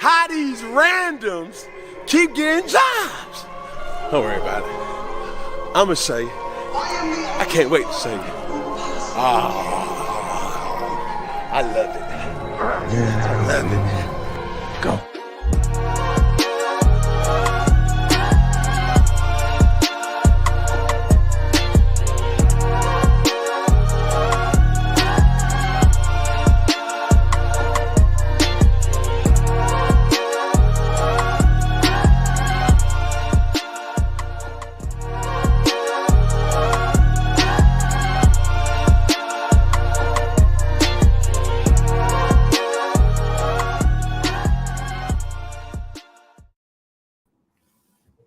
how these randoms keep getting jobs. Don't worry about it. I'm going to say, I can't wait to say it. I love it. I love it. Go.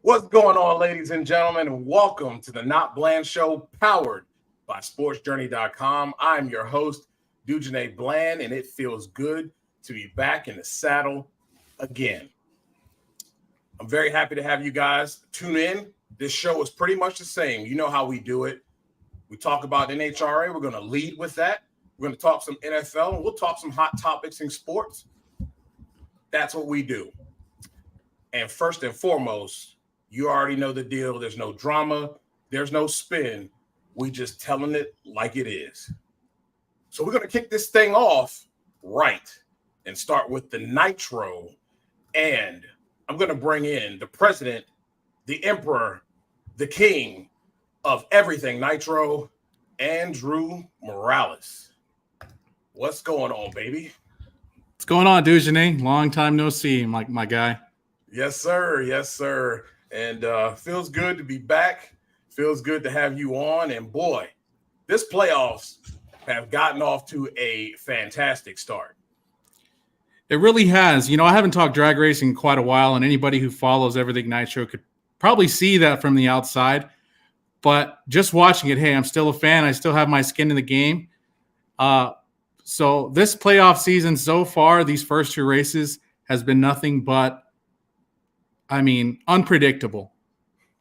What's going on, ladies and gentlemen, and welcome to the NotBland Show, powered by Sportsjourney.com. I'm your host, Sergio Bland, and it feels good to be back in the saddle again. I'm very happy to have you guys tune in. This show is pretty much the same. You know how we do it. We talk about NHRA. We're going to lead with that. We're going to talk some NFL, and we'll talk some hot topics in sports. That's what we do. And first and foremost, you already know the deal. There's no drama. There's no spin. We just telling it like it is. So we're going to kick this thing off right and start with the Nitro. And I'm going to bring in the president, the emperor, the king of everything Nitro, Andrew Morales. What's going on, baby? What's going on, Dujane? Long time no see, my guy. Yes, sir. Yes, sir. And feels good to be back. Feels good to have you on. And boy, this playoffs have gotten off to a fantastic start. It really has. You know, I haven't talked drag racing in quite a while, and anybody who follows everything Nitro could probably see that from the outside. But just watching it, hey, I'm still a fan. I still have my skin in the game. So this playoff season so far, these first two races, has been nothing but unpredictable.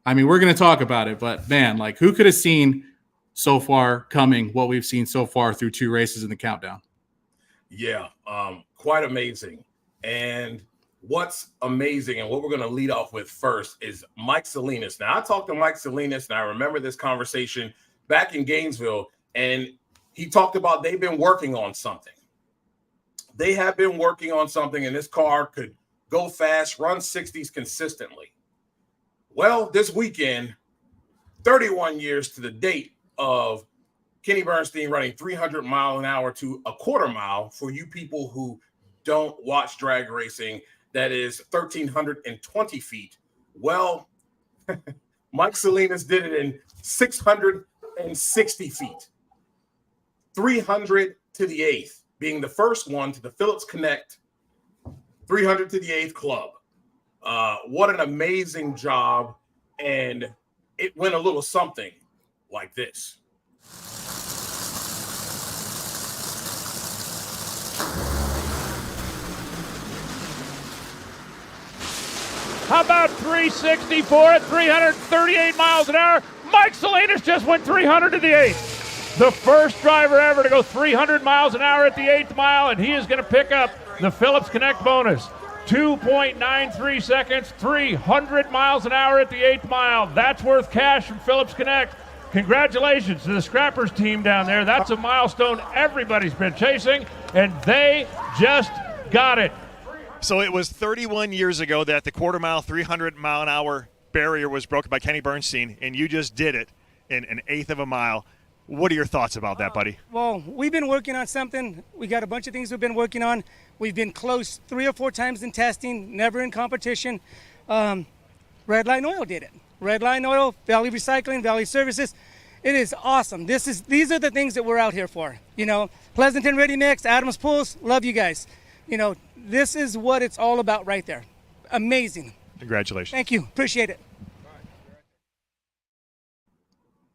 We're going to talk about it, but man, like, who could have seen so far coming what we've seen so far through two races in the countdown? Yeah, quite amazing. And what's amazing and what we're going to lead off with first is Mike Salinas. Now, I talked to Mike Salinas, and I remember this conversation back in Gainesville, and he talked about they've been working on something. They have been working on something, and this car could go fast, run 60s consistently. Well, this weekend, 31 years to the date of Kenny Bernstein running 300 mile an hour to a quarter mile. For you people who don't watch drag racing, that is 1,320 feet. Well, Mike Salinas did it in 660 feet. 300 to the eighth, being the first one to the Phillips Connect 300 to the eighth club. What an amazing job. And it went a little something like this. How about 364 at 338 miles an hour? Mike Salinas just went 300 to the eighth. The first driver ever to go 300 miles an hour at the eighth mile, and he is going to pick up the Phillips Connect bonus. 2.93 seconds, 300 miles an hour at the eighth mile. That's worth cash from Phillips Connect. Congratulations to the Scrappers team down there. That's a milestone everybody's been chasing, and they just got it. So it was 31 years ago that the quarter mile, 300 mile an hour barrier was broken by Kenny Bernstein, and you just did it in an eighth of a mile. What are your thoughts about that, buddy? Well, we've been working on something. We got a bunch of things we've been working on. We've been close 3 or 4 times in testing, never in competition. Red Line Oil did it. Red Line Oil, Valley Recycling, Valley Services. It is awesome. These are the things that we're out here for. You know, Pleasanton Ready Mix, Adams Pools, love you guys. You know, this is what it's all about right there. Amazing. Congratulations. Thank you. Appreciate it.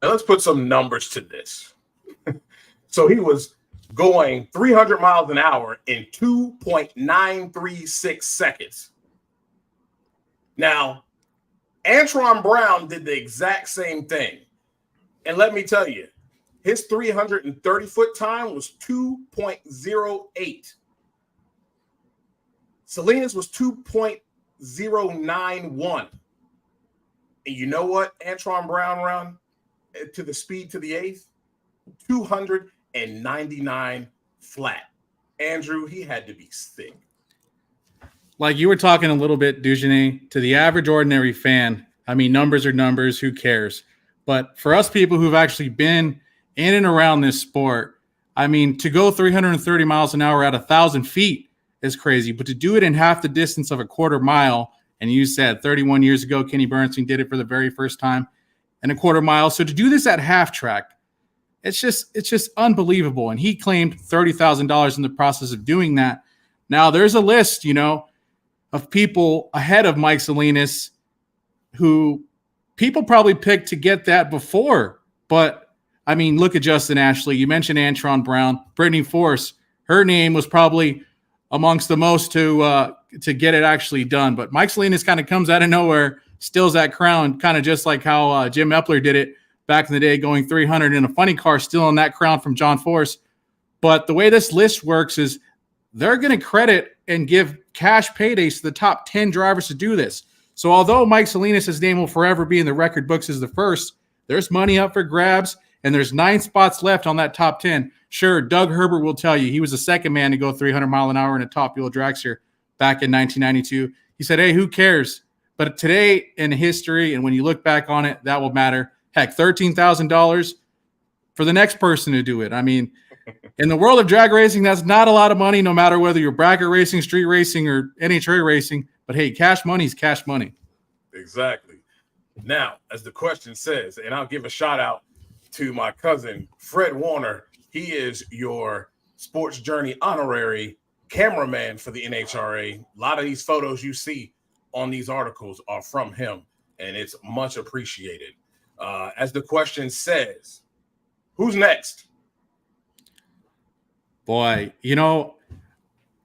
Now let's put some numbers to this. So he was going 300 miles an hour in 2.936 seconds. Now, Antron Brown did the exact same thing. And let me tell you, his 330-foot time was 2.08. Salinas was 2.091. And you know what Antron Brown run to the speed to the eighth? 299 flat. Andrew, he had to be sick. Like you were talking a little bit, Dujane, to the average ordinary fan, I mean, numbers are numbers, who cares? But for us people who've actually been in and around this sport, I mean, to go 330 miles an hour at 1,000 feet is crazy, but to do it in half the distance of a quarter mile, and you said 31 years ago, Kenny Bernstein did it for the very first time in a quarter mile. So to do this at half track, it's just unbelievable. And he claimed $30,000 in the process of doing that. Now there's a list, of people ahead of Mike Salinas who people probably picked to get that before. But I mean, look at Justin Ashley. You mentioned Antron Brown, Brittany Force. Her name was probably amongst the most to get it actually done. But Mike Salinas kind of comes out of nowhere, steals that crown, kind of just like how Jim Epler did it back in the day, going 300 in a funny car, stealing that crown from John Force. But the way this list works is they're going to credit and give cash paydays to the top 10 drivers to do this. So although Mike Salinas' name will forever be in the record books as the first, there's money up for grabs, and there's 9 spots left on that top 10. Sure, Doug Herbert will tell you he was the second man to go 300 mile an hour in a top fuel dragster back in 1992. He said, hey, who cares? But today in history, and when you look back on it, that will matter. Heck, $13,000 for the next person to do it. I mean, in the world of drag racing, that's not a lot of money, no matter whether you're bracket racing, street racing, or NHRA racing. But hey, cash money is cash money. Exactly. Now, as the question says, and I'll give a shout out to my cousin, Fred Warner. He is your Sports Journey honorary cameraman for the NHRA. A lot of these photos you see on these articles are from him, and it's much appreciated. As the question says, who's next? Boy,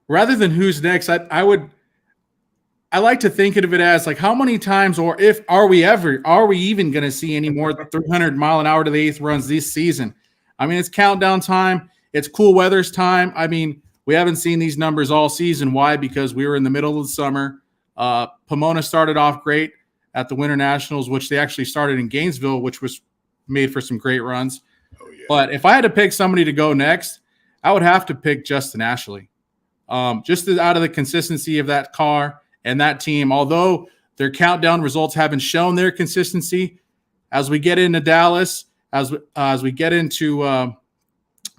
rather than who's next, I like to think of it as like how many times, or if are we even going to see any more 300 mile an hour to the eighth runs this season? I mean, it's countdown time. It's cool weather's time. I mean, we haven't seen these numbers all season. Why? Because we were in the middle of the summer. Pomona started off great at the Winter Nationals, which they actually started in Gainesville, which was made for some great runs. Oh, yeah. But if I had to pick somebody to go next, I would have to pick Justin Ashley. Just out of the consistency of that car and that team, although their countdown results haven't shown their consistency, as we get into Dallas, as we get into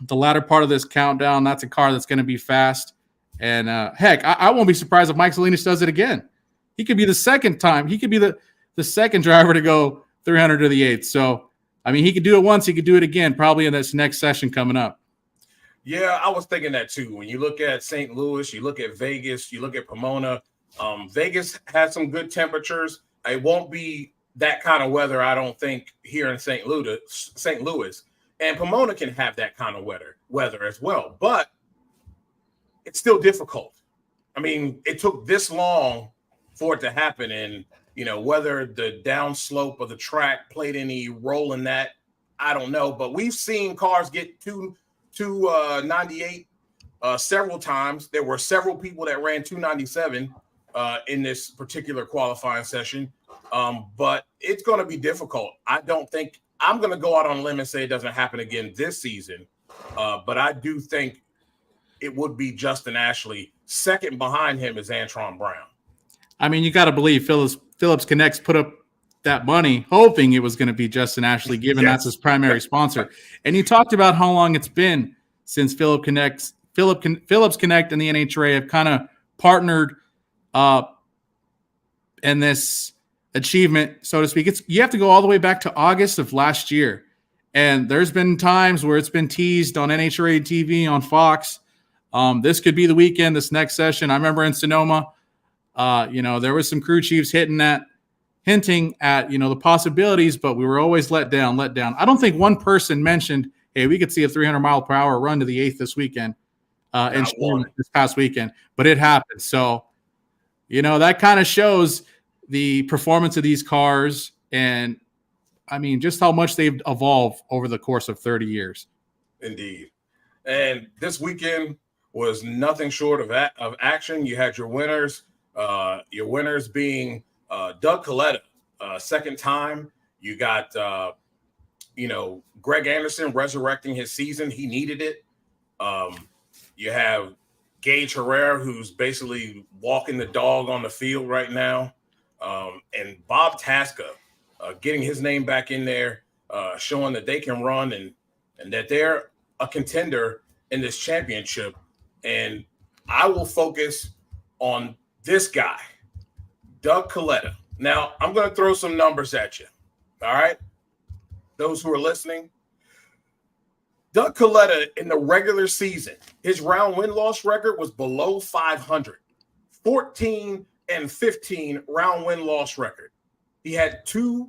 the latter part of this countdown, that's a car that's going to be fast. And heck, I won't be surprised if Mike Salinas does it again. He could be the second time. He could be the second driver to go 300 to the eighth. So, I mean, he could do it once. He could do it again, probably in this next session coming up. Yeah, I was thinking that too. When you look at St. Louis, you look at Vegas, you look at Pomona. Vegas has some good temperatures. It won't be that kind of weather, I don't think, here in St. Louis. And Pomona can have that kind of weather as well. But it's still difficult. I mean, it took this long for it to happen. And, whether the downslope of the track played any role in that, I don't know. But we've seen cars get to 98 several times. There were several people that ran 297 in this particular qualifying session. But it's going to be difficult. I don't think I'm going to go out on a limb and say it doesn't happen again this season. But I do think it would be Justin Ashley. Second behind him is Antron Brown. I mean, you got to believe Phillips Connects put up that money hoping it was going to be Justin Ashley, given that's his primary sponsor. And you talked about how long it's been since Phillips Connect and the NHRA have kind of partnered in this achievement, so to speak. You have to go all the way back to August of last year. And there's been times where it's been teased on NHRA TV, on Fox. This could be the weekend, this next session. I remember in Sonoma, there was some crew chiefs hinting at, the possibilities, but we were always let down. I don't think one person mentioned, hey, we could see a 300 mile per hour run to the eighth this weekend, this past weekend, but it happened. So, that kind of shows the performance of these cars and, I mean, just how much they've evolved over the course of 30 years. Indeed. And this weekend, was nothing short of action. You had your winners being Doug Coletta, second time. You got Greg Anderson resurrecting his season. He needed it. You have Gage Herrera, who's basically walking the dog on the field right now, and Bob Tasca getting his name back in there, showing that they can run and that they're a contender in this championship. And I will focus on this guy, Doug Coletta. Now, I'm going to throw some numbers at you, all right? Those who are listening. Doug Coletta in the regular season, his round win-loss record was below 500. 14-15 round win-loss record. He had 2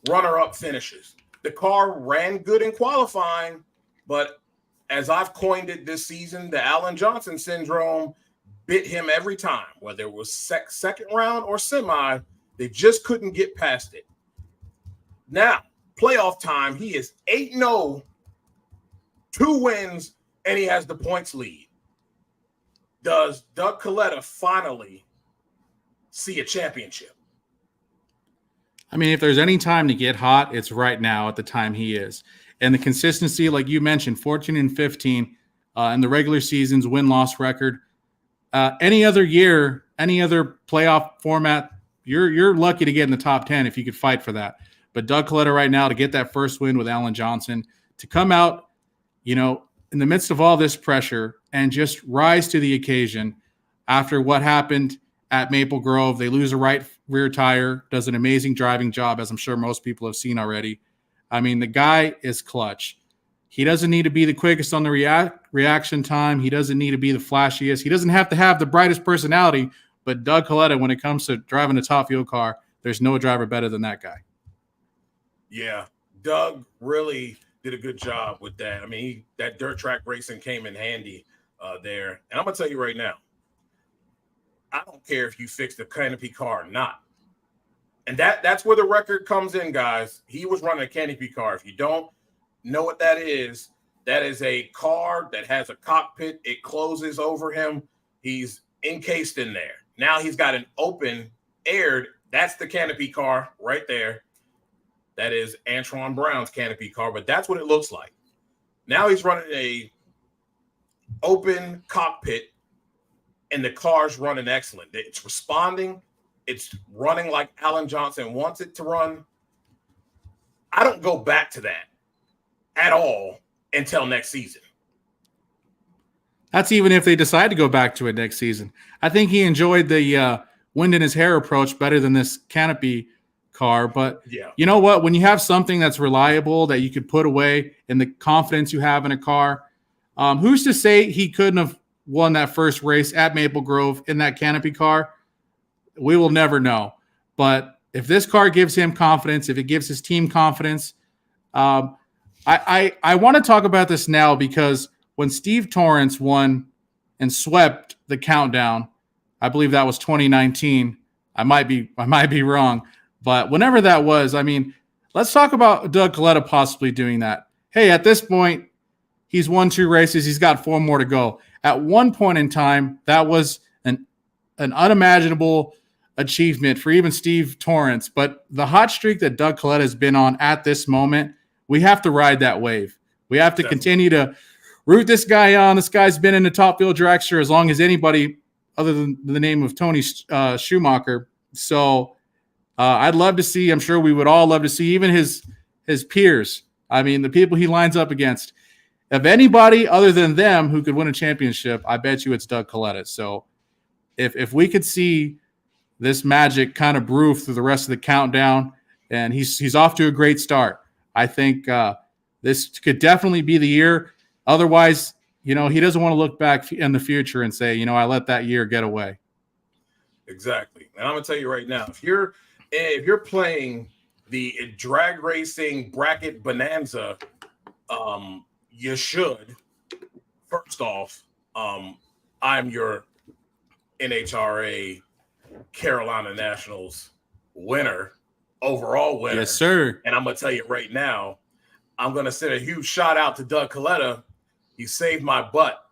runner-up finishes. The car ran good in qualifying, but as I've coined it this season, the Alan Johnson syndrome bit him every time, whether it was second round or semi, they just couldn't get past it. Now, playoff time, he is 8-0, 2 wins, and he has the points lead. Does Doug Coletta finally see a championship? I mean, if there's any time to get hot, it's right now at the time he is. And the consistency, like you mentioned, 14-15 in the regular season's win-loss record. Any other year, any other playoff format, you're lucky to get in the top 10 if you could fight for that. But Doug Coletta right now to get that first win with Alan Johnson, to come out, in the midst of all this pressure and just rise to the occasion after what happened at Maple Grove. They lose a right rear tire, does an amazing driving job, as I'm sure most people have seen already. I mean, the guy is clutch. He doesn't need to be the quickest on the reaction time. He doesn't need to be the flashiest. He doesn't have to have the brightest personality. But Doug Coletta, when it comes to driving a top fuel car, there's no driver better than that guy. Yeah, Doug really did a good job with that. I mean, that dirt track racing came in handy there. And I'm going to tell you right now, I don't care if you fix the canopy car or not. And that's where the record comes in, guys. He was running a canopy car. If you don't know what that is a car that has a cockpit. It closes over him. He's encased in there. Now he's got an open aired. That's the canopy car right there. That is Antron Brown's canopy car, but that's what it looks like. Now he's running a open cockpit, and the car's running excellent. It's responding. It's running like Alan Johnson wants it to run. I don't go back to that at all until next season. That's even if they decide to go back to it next season. I think he enjoyed the wind in his hair approach better than this canopy car. But yeah, you know what? When you have something that's reliable that you could put away and the confidence you have in a car, who's to say he couldn't have won that first race at Maple Grove in that canopy car? We will never know. But if this car gives him confidence, if it gives his team confidence, I want to talk about this now because when Steve Torrence won and swept the Countdown, I believe that was 2019. I might be wrong, but whenever that was, I mean, let's talk about Doug Coletta possibly doing that. Hey, at this point, he's won 2 races. He's got 4 more to go. At one point in time, that was an unimaginable achievement for even Steve Torrence. But the hot streak that Doug Coletta has been on at this moment, we have to ride that wave. We have to continue to root this guy on. This guy's been in the top field dragster as long as anybody other than the name of Tony Schumacher. So I'd love to see, I'm sure we would all love to see even his peers. I mean, the people he lines up against. If anybody other than them who could win a championship, I bet you it's Doug Coletta. So if we could see this magic kind of brew through the rest of the Countdown, and he's off to a great start, I think this could definitely be the year. Otherwise, he doesn't want to look back in the future and say, I let that year get away. Exactly. And I'm going to tell you right now, if you're playing the drag racing bracket bonanza, you should. First off, I'm your NHRA Carolina Nationals overall winner. Yes, sir. And I'm going to tell you right now, I'm going to send a huge shout out to Doug Coletta. He saved my butt.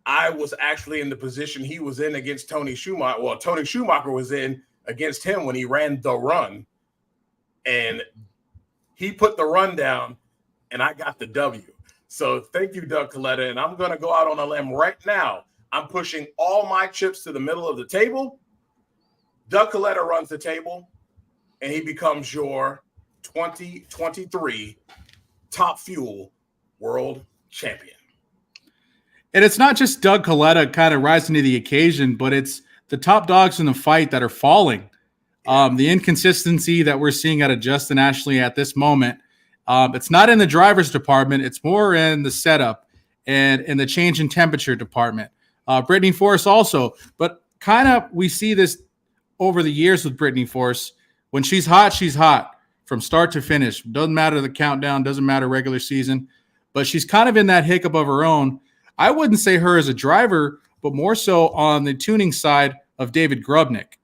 I was actually in the position he was in against Tony Schumacher. Well, Tony Schumacher was in against him when he ran the run, and he put the run down, and I got the W. So thank you, Doug Coletta. And I'm going to go out on a limb right now. I'm pushing all my chips to the middle of the table. Doug Coletta runs the table, and he becomes your 2023 Top Fuel World Champion. And it's not just Doug Coletta kind of rising to the occasion, but it's the top dogs in the fight that are falling. The inconsistency that we're seeing out of Justin Ashley at this moment, it's not in the driver's department. It's more in the setup and in the change in temperature department. Brittany Force also, but kind of we see this over the years with Brittany Force. When she's hot from start to finish. Doesn't matter the countdown, doesn't matter regular season, but she's kind of in that hiccup of her own. I wouldn't say her as a driver, but more so on the tuning side of David Grubnick.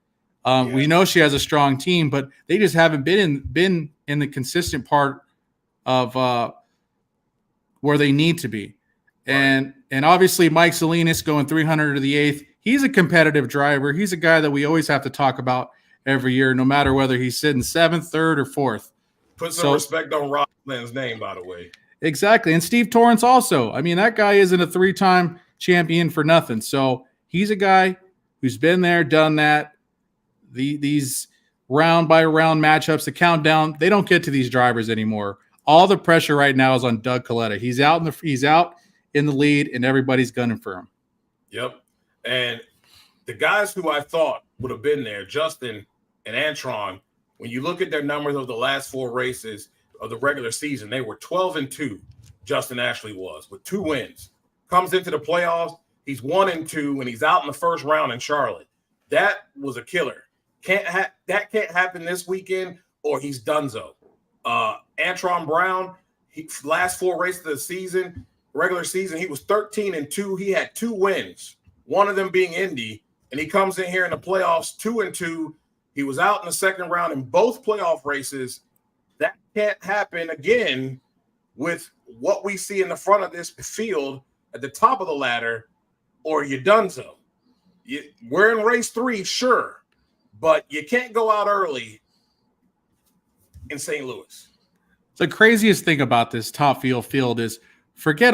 We know she has a strong team, but they just haven't been in the consistent part of where they need to be. And obviously Mike Salinas going 300 to the 8th. He's a competitive driver. He's a guy that we always have to talk about every year, no matter whether he's sitting 7th, 3rd, or 4th. Put some respect on Rob Lynn's name, by the way. Exactly. And Steve Torrance also. I mean, that guy isn't a 3-time champion for nothing. So he's a guy who's been there, done that. These round by round matchups, the countdown, they don't get to these drivers anymore. All the pressure right now is on Doug Coletta. He's out in the lead, and everybody's gunning for him. Yep. And the guys who I thought would have been there, Justin and Antron, when you look at their numbers of the last 4 races of the regular season, they were 12-2. Justin Ashley was with 2 wins. Comes into the playoffs, he's 1-2, and he's out in the first round in Charlotte. That was a killer. That can't happen this weekend, or he's donezo. Antron Brown, last 4 races of the season, regular season, he was 13-2. He had 2 wins, one of them being Indy, and he comes in here in the playoffs 2-2. He was out in the second round in both playoff races. That can't happen again with what we see in the front of this field at the top of the ladder, or you're donezo. We're in race 3, sure, but you can't go out early in St. Louis. The craziest thing about this top field is forget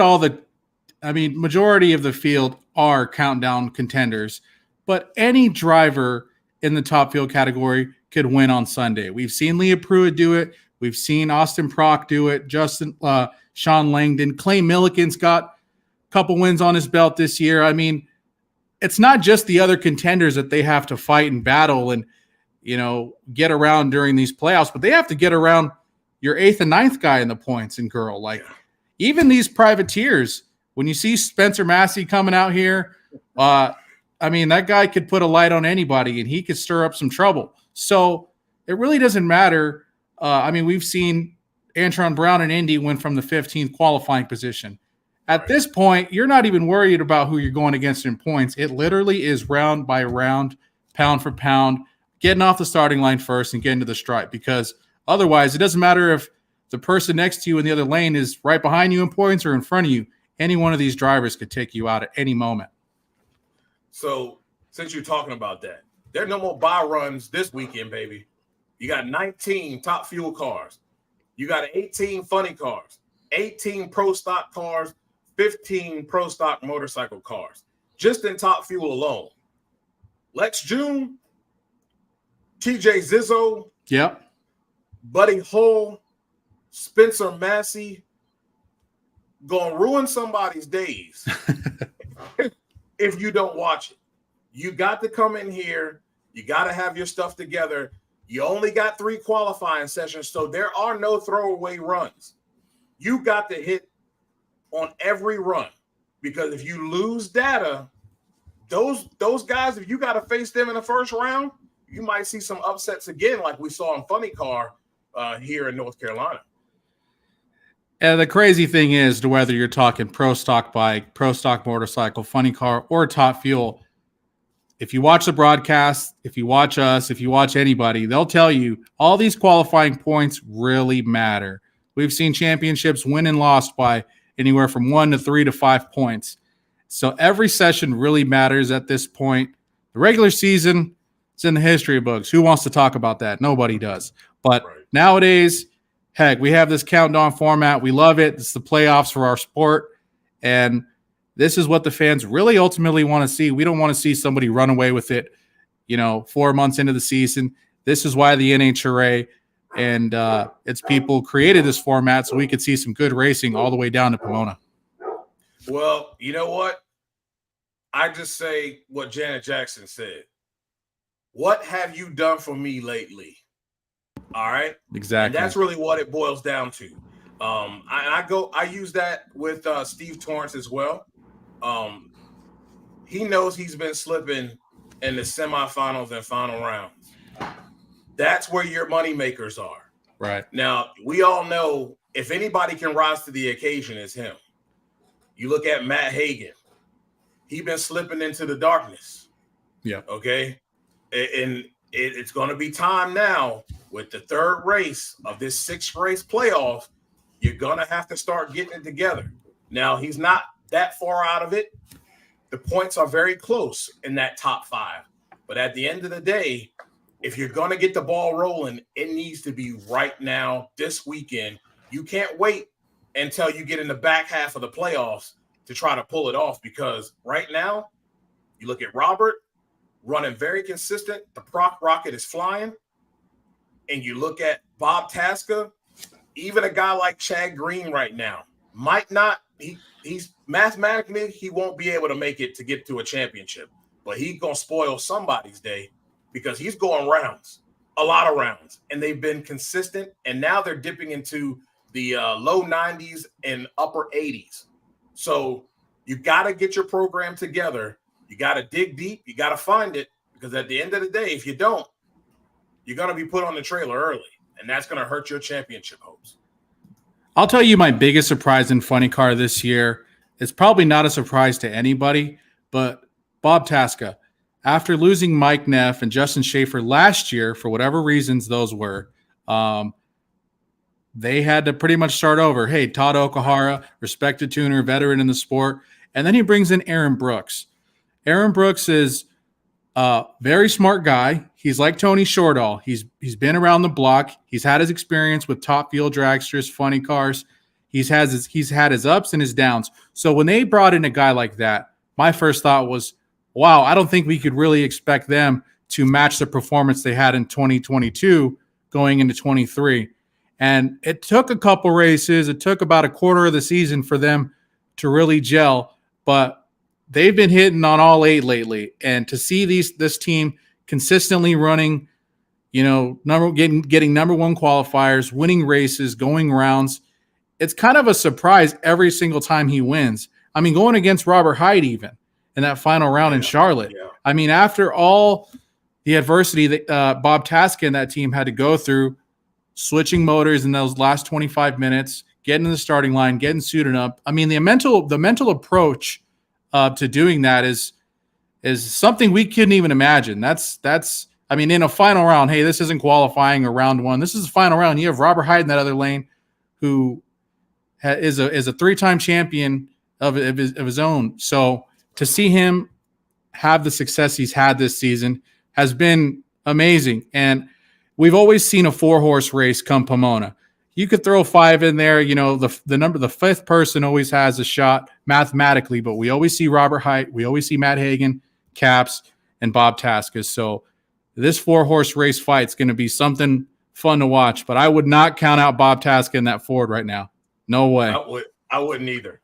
majority of the field are countdown contenders, but any driver in the top field category could win on Sunday. We've seen Leah Pruitt do it. We've seen Austin Prock do it. Sean Langdon, Clay Milliken's got a couple wins on his belt this year. I mean, it's not just the other contenders that they have to fight and battle and, get around during these playoffs, but they have to get around your 8th and 9th guy in the points and girl. Like even these privateers, when you see Spencer Massey coming out here, that guy could put a light on anybody and he could stir up some trouble. So it really doesn't matter. We've seen Antron Brown and Indy win from the 15th qualifying position. At this point, you're not even worried about who you're going against in points. It literally is round by round, pound for pound, getting off the starting line first and getting to the stripe, because otherwise it doesn't matter if the person next to you in the other lane is right behind you in points or in front of you. Any one of these drivers could take you out at any moment. So since you're talking about that, there are no more buy runs this weekend, baby. You got 19 top fuel cars. You got 18 funny cars, 18 pro stock cars, 15 pro stock motorcycle cars, just in top fuel alone. Lex June, TJ Zizzo, yep, Buddy Hull, Spencer Massey, gonna ruin somebody's days if you don't watch it. You got to come in here. You got to have your stuff together. You only got 3 qualifying sessions, so there are no throwaway runs. You got to hit on every run, because if you lose data, those guys, if you got to face them in the first round, you might see some upsets again, like we saw in Funny Car here in North Carolina. And the crazy thing is, to whether you're talking pro stock bike, pro stock motorcycle, funny car, or top fuel, if you watch the broadcast, if you watch us, if you watch anybody, they'll tell you all these qualifying points really matter. We've seen championships win and lost by anywhere from 1 to 3 to 5 points. So every session really matters at this point. The regular season, it's in the history books. Who wants to talk about that? Nobody does. But nowadays, heck, we have this countdown format. We love it. It's the playoffs for our sport. And this is what the fans really ultimately want to see. We don't want to see somebody run away with it, 4 months into the season. This is why the NHRA and its people created this format so we could see some good racing all the way down to Pomona. Well, you know what? I just say what Janet Jackson said. What have you done for me lately? All right. Exactly. And that's really what it boils down to. I use that with Steve Torrance as well. He knows he's been slipping in the semifinals and final rounds. That's where your money makers are. Right. Now, we all know if anybody can rise to the occasion, it's him. You look at Matt Hagan. He's been slipping into the darkness. Yeah. Okay. And it's going to be time now with the third race of this 6-race playoff. You're going to have to start getting it together. Now, he's not that far out of it. The points are very close in that top 5. But at the end of the day, if you're going to get the ball rolling, it needs to be right now, this weekend. You can't wait until you get in the back half of the playoffs to try to pull it off, because right now, you look at Robert running very consistent. The Proc Rocket is flying. And you look at Bob Tasca, even a guy like Chad Green right now might not, he's mathematically, he won't be able to make it to get to a championship, but he's going to spoil somebody's day because he's going rounds, a lot of rounds, and they've been consistent. And now they're dipping into the low 90s and upper 80s. So you got to get your program together. You got to dig deep. You got to find it, because at the end of the day, if you don't, you're going to be put on the trailer early, and that's going to hurt your championship hopes. I'll tell you my biggest surprise in Funny Car this year. It's probably not a surprise to anybody, but Bob Tasca, after losing Mike Neff and Justin Schaefer last year, for whatever reasons those were, they had to pretty much start over. Hey, Todd Okahara, respected tuner, veteran in the sport. And then he brings in Aaron Brooks. Aaron Brooks is a very smart guy. He's like Tony Shortall. He's been around the block. He's had his experience with top field dragsters, funny cars. He's had his ups and his downs. So when they brought in a guy like that, my first thought was, wow, I don't think we could really expect them to match the performance they had in 2022 going into 23. And it took a couple races. It took about a quarter of the season for them to really gel, but they've been hitting on all 8 lately. And to see this team consistently running, getting number 1 qualifiers, winning races, going rounds, it's kind of a surprise every single time he wins. I mean, going against Robert Hyde even in that final round in Charlotte. Yeah. I mean, after all the adversity that Bob Tasca and that team had to go through, switching motors in those last 25 minutes, getting in the starting line, getting suited up. I mean, the mental approach to doing that is something we couldn't even imagine. That's I mean, in a final round, hey, this isn't qualifying or round 1. This is the final round. You have Robert Hyde in that other lane, who is a 3-time champion of his own. So to see him have the success he's had this season has been amazing. And we've always seen a 4-horse race come Pomona. You could throw 5 in there. The 5th person always has a shot mathematically, but we always see Robert Hyde. We always see Matt Hagan, Caps, and Bob Tasca. So this 4-horse race fight is going to be something fun to watch, but I would not count out Bob Tasca in that Ford right now. No way. I wouldn't either.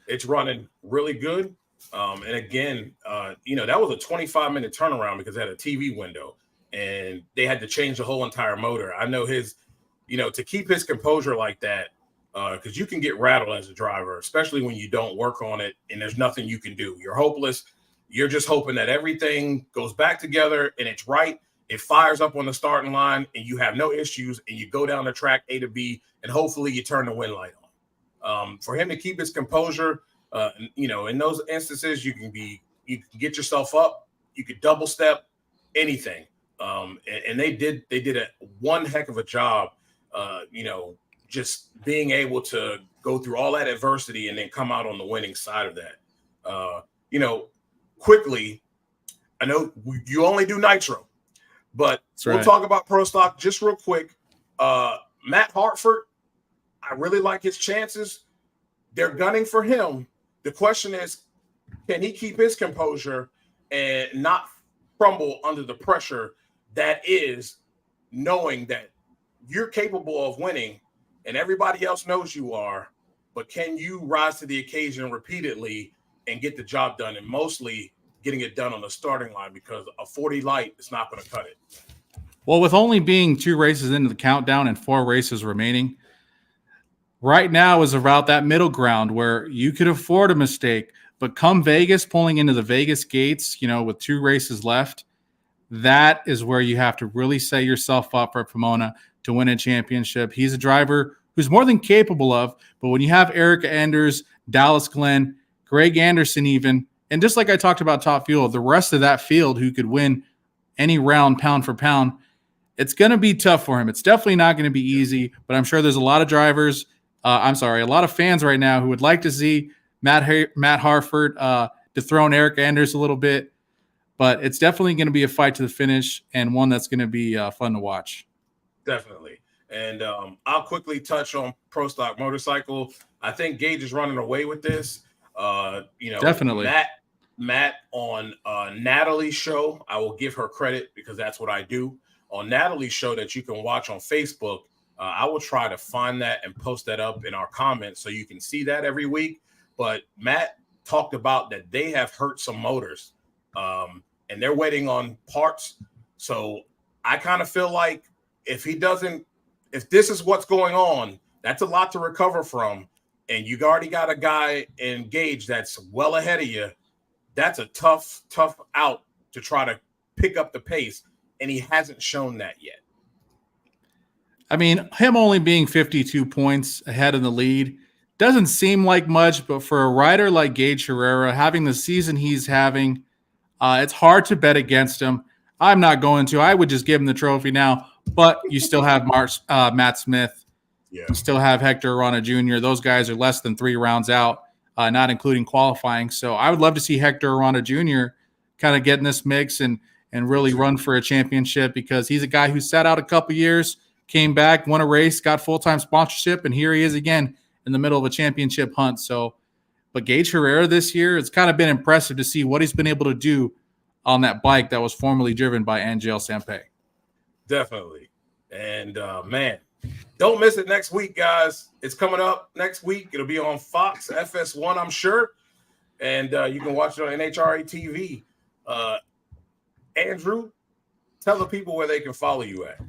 It's running really good. And again, that was a 25-minute turnaround because it had a TV window and they had to change the whole entire motor. I know to keep his composure like that, because you can get rattled as a driver, especially when you don't work on it and there's nothing you can do. You're hopeless. You're just hoping that everything goes back together and it's right. It fires up on the starting line and you have no issues and you go down the track A to B and hopefully you turn the wind light on. For him to keep his composure, in those instances, you can get yourself up, you could double step, anything. And they did one heck of a job, just being able to go through all that adversity and then come out on the winning side of that. Quickly, I know you only do Nitro, but We'll talk about Pro Stock just real quick. Matt Hartford, I really like his chances. They're gunning for him. The question is, can he keep his composure and not crumble under the pressure that is knowing that you're capable of winning and everybody else knows you are, but can you rise to the occasion repeatedly and get the job done, and mostly getting it done on the starting line, because a 40 light is not going to cut it. Well, with only being 2 races into the countdown and 4 races remaining, right now is about that middle ground where you could afford a mistake, but come Vegas, pulling into the Vegas gates, with 2 races left, that is where you have to really set yourself up for Pomona to win a championship. He's a driver who's more than capable of, but when you have Eric Anders, Dallas Glenn, Greg Anderson even, and just like I talked about Top Fuel, the rest of that field who could win any round pound for pound, it's going to be tough for him. It's definitely not going to be easy, but I'm sure there's a lot of drivers, a lot of fans right now who would like to see Matt Hartford dethrone Eric Anders a little bit, but it's definitely going to be a fight to the finish and one that's going to be fun to watch. Definitely. And I'll quickly touch on Pro Stock Motorcycle. I think Gage is running away with this. Definitely. Matt on Natalie's show, I will give her credit because that's what I do. On Natalie's show that you can watch on Facebook, I will try to find that and post that up in our comments so you can see that every week. But Matt talked about that they have hurt some motors and they're waiting on parts. So I kind of feel like if this is what's going on, that's a lot to recover from. And you already got a guy engaged that's well ahead of you. That's a tough out to try to pick up the pace. And he hasn't shown that yet. I mean, him only being 52 points ahead in the lead doesn't seem like much, but for a rider like Gage Herrera, having the season he's having, it's hard to bet against him. I'm not going to. I would just give him the trophy now, but you still have Matt Smith. Yeah. You still have Hector Arana Jr. Those guys are less than 3 rounds out, not including qualifying. So I would love to see Hector Arana Jr. kind of get in this mix and really run for a championship, because he's a guy who sat out a couple years, came back, won a race, got full-time sponsorship, and here he is again in the middle of a championship hunt. So, but Gage Herrera this year, it's kind of been impressive to see what he's been able to do on that bike that was formerly driven by Angel Sampey. Definitely. And, man, don't miss it next week, guys. It's coming up next week. It'll be on Fox, FS1, I'm sure. And you can watch it on NHRA TV. Andrew, tell the people where they can follow you at.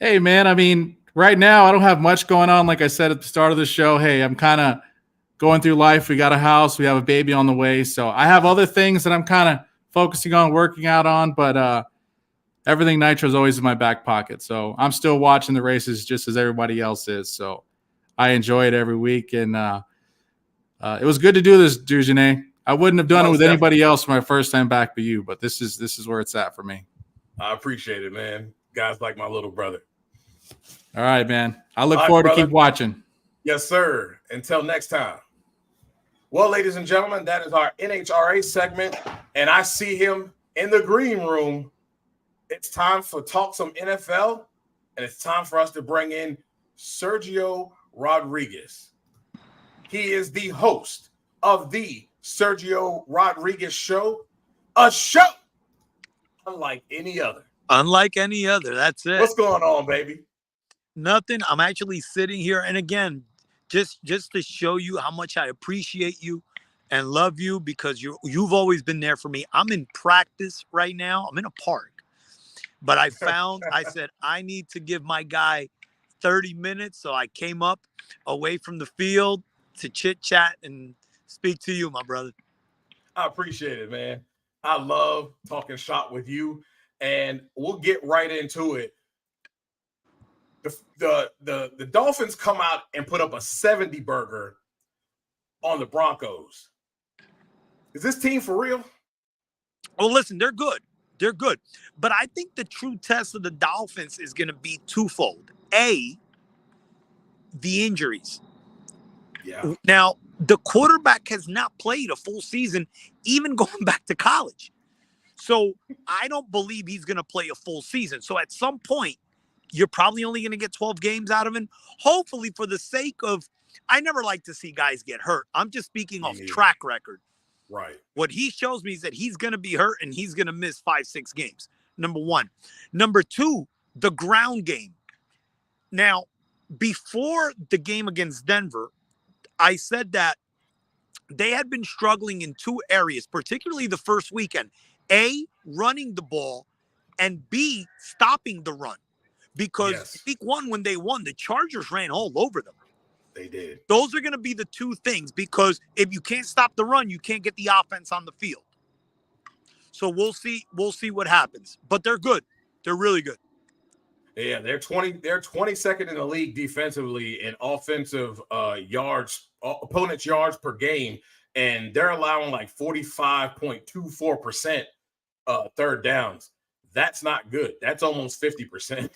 Hey, man, I mean, right now I don't have much going on. Like I said at the start of the show, hey, I'm kind of going through life. We got a house. We have a baby on the way. So I have other things that I'm kind of focusing on, working out on. But everything Nitro is always in my back pocket. So I'm still watching the races just as everybody else is. So I enjoy it every week. And it was good to do this, Dujane. I wouldn't have done it with anybody else my first time back but you, but this is where it's at for me. I appreciate it, man. Guys like my little brother. All right, man. I look forward to keep watching. Yes, sir. Until next time. Well, ladies and gentlemen, that is our NHRA segment, and I see him in the green room. It's time for Talk Some NFL, and it's time for us to bring in Sergio Rodriguez. He is the host of the Sergio Rodriguez Show, a show unlike any other. Unlike any other. That's it. What's going on, baby? Nothing. I'm actually sitting here, and again, just to show you how much I appreciate you and love you, because you've always been there for me. I'm in practice right now. I'm in a park, but I said I need to give my guy 30 minutes, so I came up away from the field to chit chat and speak to you, my brother. I appreciate it, man. I love talking shop with you, and we'll get right into it. The Dolphins come out and put up a 70 burger on the Broncos. Is this team for real? Well, listen, they're good. They're good. But I think the true test of the Dolphins is going to be twofold. A, the injuries. Yeah. Now, the quarterback has not played a full season, even going back to college. So I don't believe he's going to play a full season. So at some point, you're probably only going to get 12 games out of him. Hopefully, for the sake of, I never like to see guys get hurt. I'm just speaking off track record. Right. What he shows me is that he's going to be hurt and he's going to miss 5-6 games. Number one. Number two, the ground game. Now, before the game against Denver, I said that they had been struggling in two areas, particularly the first weekend. A, running the ball, and B, stopping the run. Because week one, when they won, the Chargers ran all over them. They did. Those are going to be the two things, because if you can't stop the run, you can't get the offense on the field. So we'll see what happens. But they're good. They're really good. Yeah, they're 22nd in the league defensively in offensive yards, opponents' yards per game, and they're allowing like 45.24% third downs. That's not good. That's almost 50%.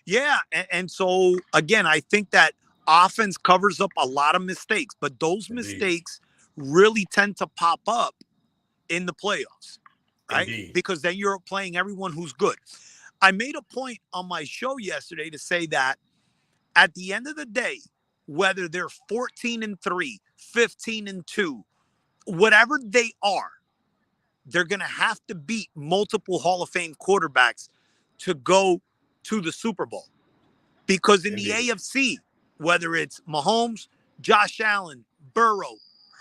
Yeah, and so again, I think that offense covers up a lot of mistakes, but those mistakes really tend to pop up in the playoffs, right? Indeed. Because then you're playing everyone who's good. I made a point on my show yesterday to say that at the end of the day, whether they're 14-3, 15-2, whatever they are, they're going to have to beat multiple Hall of Fame quarterbacks to go to the Super Bowl. Because in the AFC, whether it's Mahomes, Josh Allen, Burrow,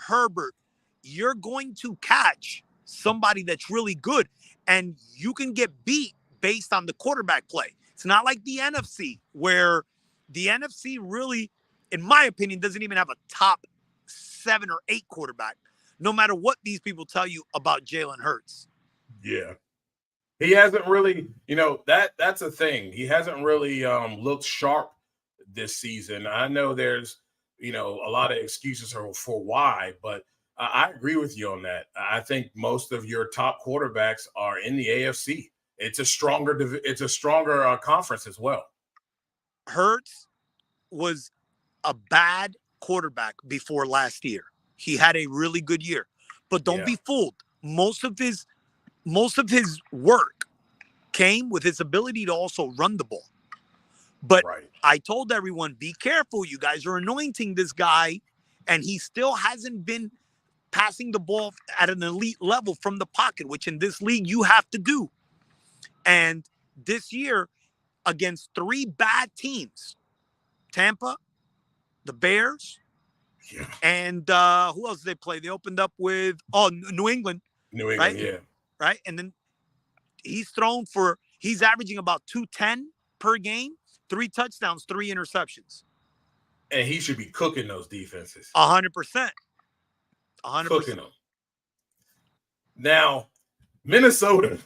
Herbert, you're going to catch somebody that's really good, and you can get beat based on the quarterback play. It's not like the NFC, where the NFC really, in my opinion, doesn't even have a top 7 or 8 quarterback, no matter what these people tell you about Jalen Hurts. Yeah. He hasn't really, that's a thing. He hasn't really looked sharp this season. I know there's, a lot of excuses for why, but I agree with you on that. I think most of your top quarterbacks are in the AFC. It's a stronger conference as well. Hurts was a bad quarterback before last year. He had a really good year, but don't be fooled. Most of his work came with his ability to also run the ball. But I told everyone, be careful. You guys are anointing this guy, and he still hasn't been passing the ball at an elite level from the pocket, which in this league you have to do. And this year, against 3 bad teams, Tampa, the Bears, and who else did they play? They opened up with, New England. New England, right? Right? And then he's averaging about 210 per game, 3 touchdowns, 3 interceptions. And he should be cooking those defenses. 100%. 100%. Cooking them. Now, Minnesota,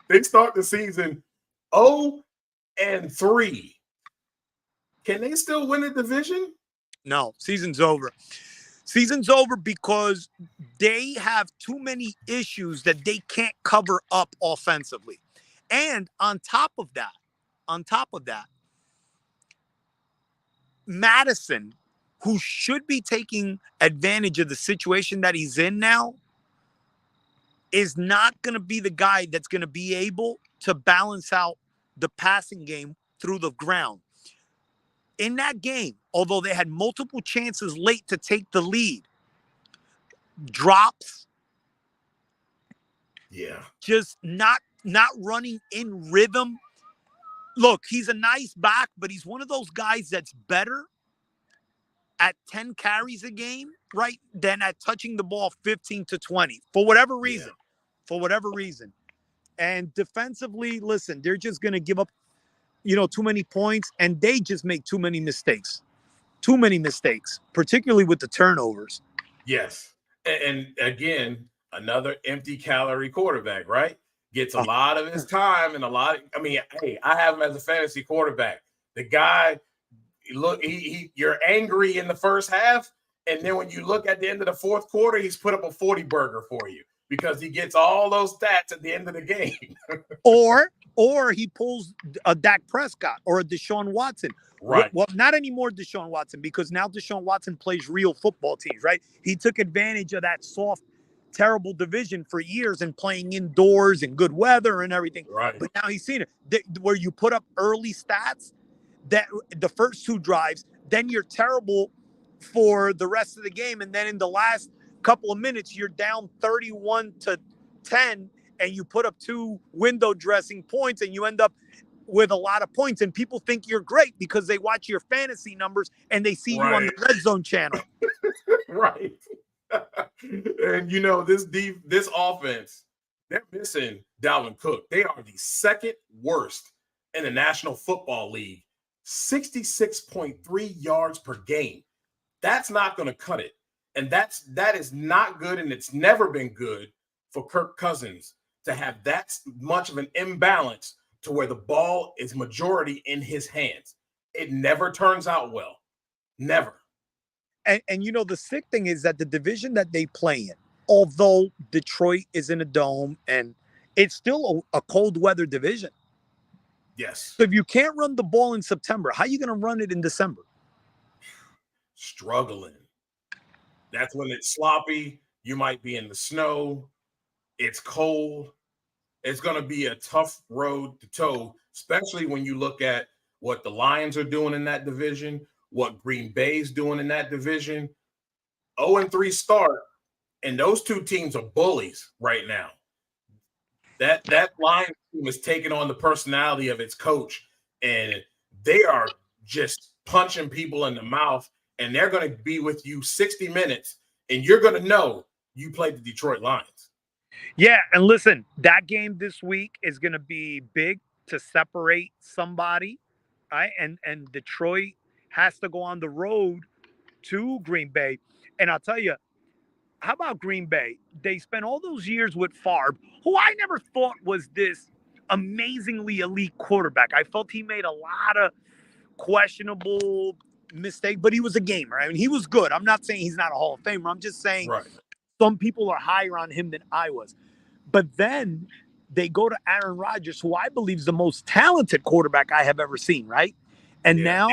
they start the season 0-3. Can they still win the division? No, season's over. Season's over because they have too many issues that they can't cover up offensively. And on top of that, Madison, who should be taking advantage of the situation that he's in now, is not going to be the guy that's going to be able to balance out the passing game through the ground. In that game, although they had multiple chances late to take the lead, drops, just not running in rhythm. Look, he's a nice back, but he's one of those guys that's better at 10 carries a game, right, than at touching the ball 15 to 20 for whatever reason. And defensively, listen, they're just going to give up, too many points, and they just make too many mistakes, particularly with the turnovers. Yes. And again, another empty calorie quarterback, right? Gets a lot of his time and I have him as a fantasy quarterback. The guy, you're angry in the first half, and then when you look at the end of the fourth quarter, he's put up a 40 burger for you because he gets all those stats at the end of the game. Or or he pulls a Dak Prescott or a Deshaun Watson. Right. Well, not anymore Deshaun Watson, because now Deshaun Watson plays real football teams, right? He took advantage of that soft, terrible division for years and playing indoors and good weather and everything. Right. But now he's seen it where you put up early stats that the first 2 drives, then you're terrible for the rest of the game. And then in the last couple of minutes, you're down 31-10 and you put up 2 window dressing points and you end up with a lot of points. And people think you're great because they watch your fantasy numbers and they see you on the Red Zone channel. Right. And this offense, they're missing Dalvin Cook. They are the second worst in the National Football League. 66.3 yards per game. That's not going to cut it. And that is not good, and it's never been good for Kirk Cousins to have that much of an imbalance to where the ball is majority in his hands. It never turns out well. Never. And the sick thing is that the division that they play in, although Detroit is in a dome and it's still a cold weather division. Yes. So if you can't run the ball in September, how are you going to run it in December? Struggling. That's when it's sloppy. You might be in the snow. It's cold. It's going to be a tough road to toe, especially when you look at what the Lions are doing in that division, what Green Bay's doing in that division. 0-3 start, and those 2 teams are bullies right now. That Lions team is taking on the personality of its coach, and they are just punching people in the mouth, and they're going to be with you 60 minutes, and you're going to know you played the Detroit Lions. Yeah, and listen, that game this week is going to be big to separate somebody, right? And Detroit has to go on the road to Green Bay. And I'll tell you, how about Green Bay? They spent all those years with Favre, who I never thought was this amazingly elite quarterback. I felt he made a lot of questionable mistakes, but he was a gamer. I mean, he was good. I'm not saying he's not a Hall of Famer. I'm just saying some people are higher on him than I was. But then they go to Aaron Rodgers, who I believe is the most talented quarterback I have ever seen, right? And now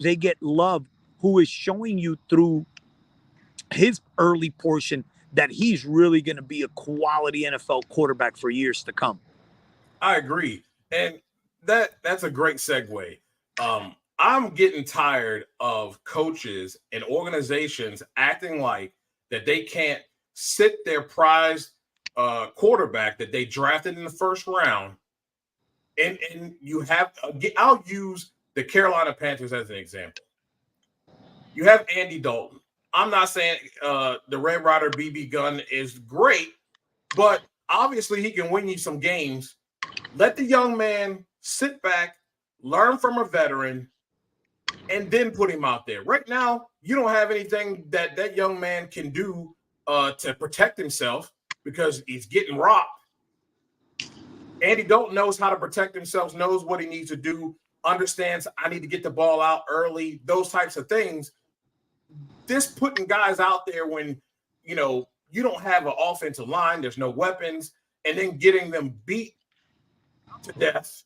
they get Love, who is showing you through his early portion that he's really going to be a quality NFL quarterback for years to come. I agree. And that's a great segue. I'm getting tired of coaches and organizations acting like that they can't sit their prized quarterback that they drafted in the first round. And you have, I'll use the Carolina Panthers as an example. You have Andy Dalton. I'm not saying the Red Ryder BB gun is great, but obviously he can win you some games. Let the young man sit back, learn from a veteran, and then put him out there. Right now, you don't have anything that young man can do to protect himself because he's getting rocked. Andy Dalton knows how to protect himself, knows what he needs to do, understands I need to get the ball out early, those types of things. This putting guys out there when, you don't have an offensive line, there's no weapons, and then getting them beat to death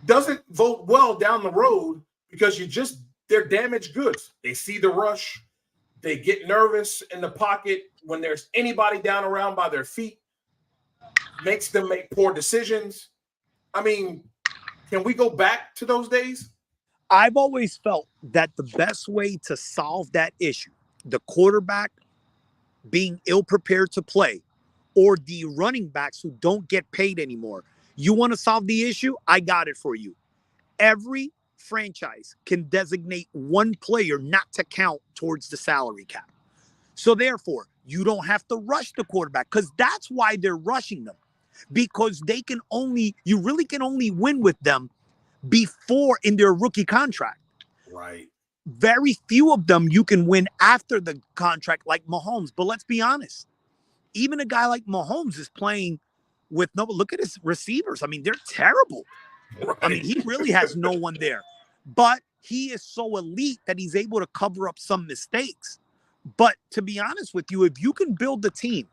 doesn't vote well down the road because they're damaged goods. They see the rush. They get nervous in the pocket when there's anybody down around by their feet, makes them make poor decisions. I mean, can we go back to those days? I've always felt that the best way to solve that issue, the quarterback being ill-prepared to play or the running backs who don't get paid anymore, you want to solve the issue? I got it for you. Every franchise can designate one player not to count towards the salary cap. So therefore, you don't have to rush the quarterback because that's why they're rushing them, because you really can only win with them before in their rookie contract. Right. Very few of them you can win after the contract like Mahomes. But let's be honest, even a guy like Mahomes is playing with look at his receivers. I mean, they're terrible. Right. I mean, he really has no one there. But he is so elite that he's able to cover up some mistakes. But to be honest with you, if you can build the team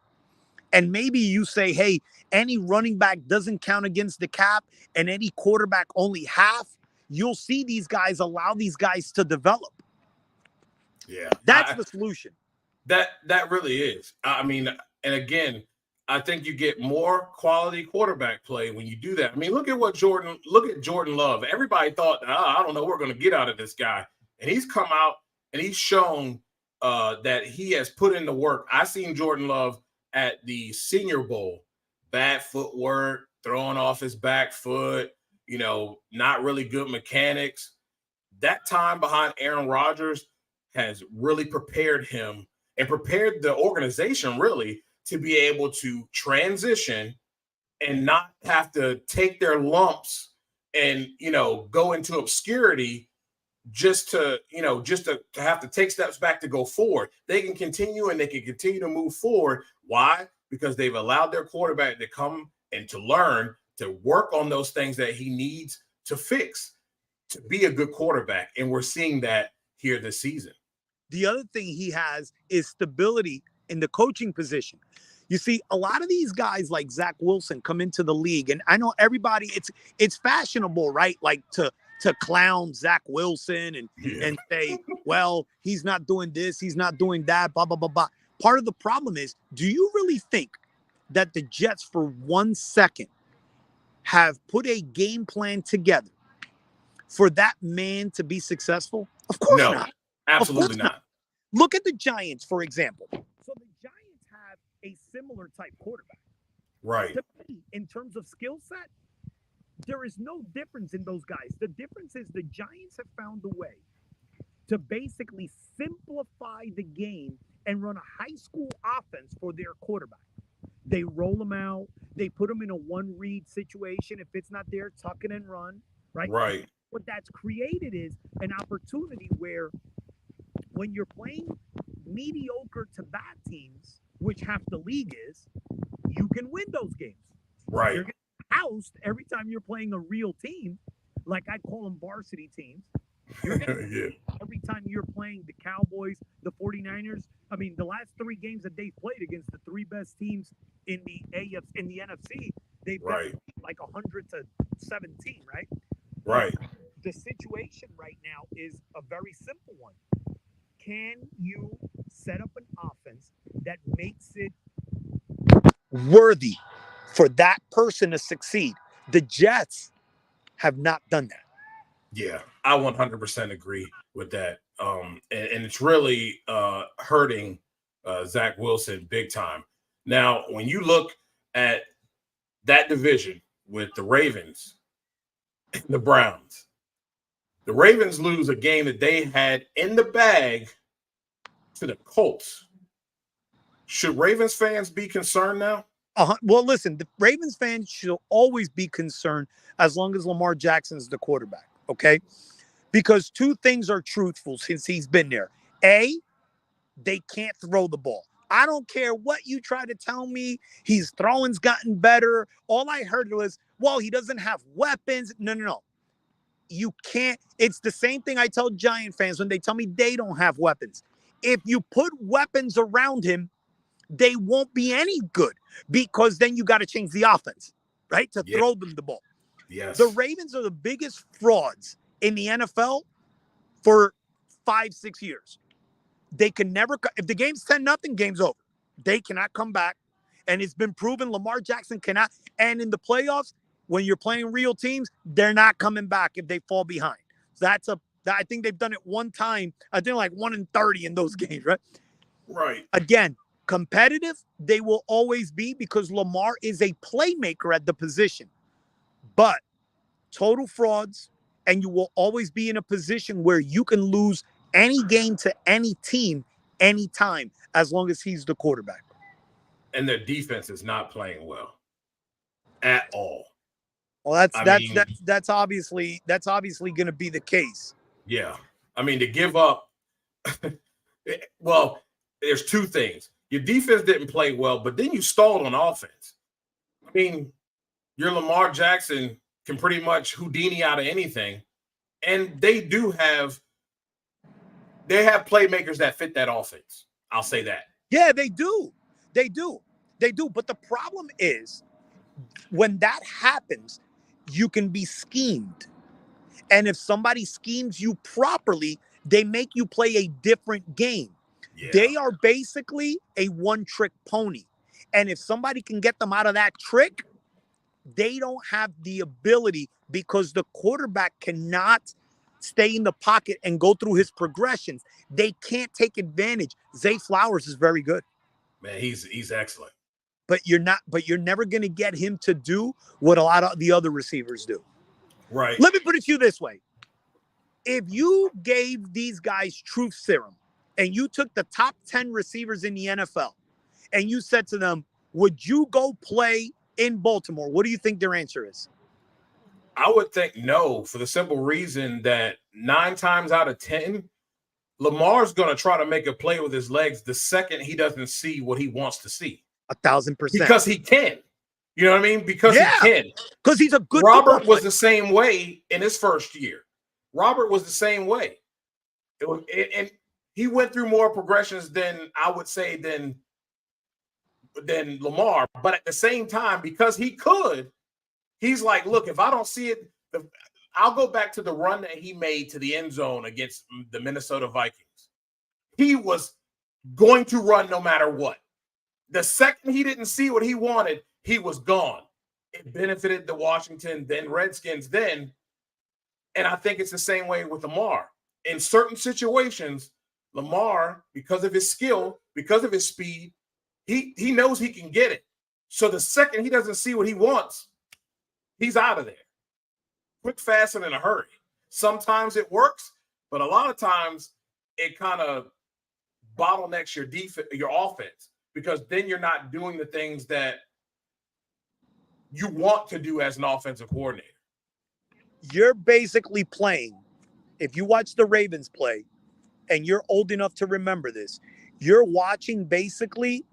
And maybe you say, hey, any running back doesn't count against the cap and any quarterback only half. You'll see these guys allow these guys to develop. Yeah. That's the solution. That really is. I mean, and again, I think you get more quality quarterback play when you do that. I mean, look at Jordan Love. Everybody thought, I don't know what we're going to get out of this guy. And he's come out and he's shown that he has put in the work. I seen Jordan Love at the Senior Bowl, bad footwork, throwing off his back foot, not really good mechanics. That time behind Aaron Rodgers has really prepared him and prepared the organization really to be able to transition and not have to take their lumps and, go into obscurity just to have to take steps back to go forward. They can continue and they can continue to move forward. Why? Because they've allowed their quarterback to come and to learn to work on those things that he needs to fix to be a good quarterback. And we're seeing that here this season. The other thing he has is stability in the coaching position. You see, a lot of these guys like Zach Wilson come into the league, and I know everybody, it's fashionable, right? Like to clown Zach Wilson and say, well, he's not doing this, he's not doing that, blah, blah, blah, blah. Part of the problem is, do you really think that the Jets for 1 second have put a game plan together for that man to be successful? Of course not. Absolutely not. Look at the Giants, for example. So the Giants have a similar type quarterback. Right. To me, in terms of skill set, there is no difference in those guys. The difference is the Giants have found a way to basically simplify the game and run a high school offense for their quarterback. They roll them out. They put them in a one-read situation. If it's not there, tuck it and run. Right? Right. What that's created is an opportunity where when you're playing mediocre to bad teams, which half the league is, you can win those games. Right. You're getting housed every time you're playing a real team, like I call them varsity teams. You're getting every time you're playing the Cowboys, the 49ers. I mean, the last 3 games that they've played against the 3 best teams in the NFC, they've got like 100-17, right? Right. The situation right now is a very simple one. Can you set up an offense that makes it worthy for that person to succeed? The Jets have not done that. Yeah, I 100% agree with that. And it's really hurting Zach Wilson big time. Now, when you look at that division with the Ravens, the Browns, the Ravens lose a game that they had in the bag to the Colts. Should Ravens fans be concerned now? Well, listen, the Ravens fans should always be concerned as long as Lamar Jackson is the quarterback, okay? Because 2 things are truthful since he's been there. A, they can't throw the ball. I don't care what you try to tell me. His throwing's gotten better. All I heard was, well, he doesn't have weapons. No. You can't. It's the same thing I tell Giant fans when they tell me they don't have weapons. If you put weapons around him, they won't be any good because then you got to change the offense, right? To throw them the ball. Yes. The Ravens are the biggest frauds in the NFL for 5-6 years. They can never, if the game's 10-0, game's over. They cannot come back. And it's been proven Lamar Jackson cannot. And in the playoffs, when you're playing real teams, they're not coming back if they fall behind. So I think they've done it one time. I think like 1-30 in those games, right? Right. Again, competitive, they will always be because Lamar is a playmaker at the position. But total frauds, and you will always be in a position where you can lose any game to any team anytime as long as he's the quarterback. And their defense is not playing well at all. Well, that's obviously going to be the case. Yeah. I mean, to give up, well, there's 2 things. Your defense didn't play well, but then you stalled on offense. I mean, your Lamar Jackson can pretty much Houdini out of anything. And they have playmakers that fit that offense. I'll say that. Yeah, they do. They do. They do. But the problem is when that happens, you can be schemed. And if somebody schemes you properly, they make you play a different game. Yeah. They are basically a one-trick pony. And if somebody can get them out of that trick, they don't have the ability because the quarterback cannot stay in the pocket and go through his progressions. They can't take advantage. Zay Flowers is very good. Man, he's excellent. But you're never going to get him to do what a lot of the other receivers do. Right. Let me put it to you this way. If you gave these guys truth serum and you took the top 10 receivers in the NFL and you said to them, would you go play in Baltimore? What do you think their answer is? I would think no, for the simple reason that 9 times out of 10, Lamar's going to try to make a play with his legs the second he doesn't see what he wants to see. 1,000%. Because he can. You know what I mean? Because he can. Because he's a good Robert was the same way in his first year. Robert was the same way. And he went through more progressions than I would say than Lamar. But at the same time, because he could, he's like, look, if I don't see it, I'll go back to the run that he made to the end zone against the Minnesota Vikings. He was going to run no matter what. The second he didn't see what he wanted, he was gone. It benefited the Washington, then Redskins, then. And I think it's the same way with Lamar. In certain situations, Lamar, because of his skill, because of his speed, he knows he can get it. So the second he doesn't see what he wants, he's out of there. Quick, fast, and in a hurry. Sometimes it works, but a lot of times it kind of bottlenecks your offense, because then you're not doing the things that you want to do as an offensive coordinator. You're basically playing, if you watch the Ravens play, and you're old enough to remember this, you're watching basically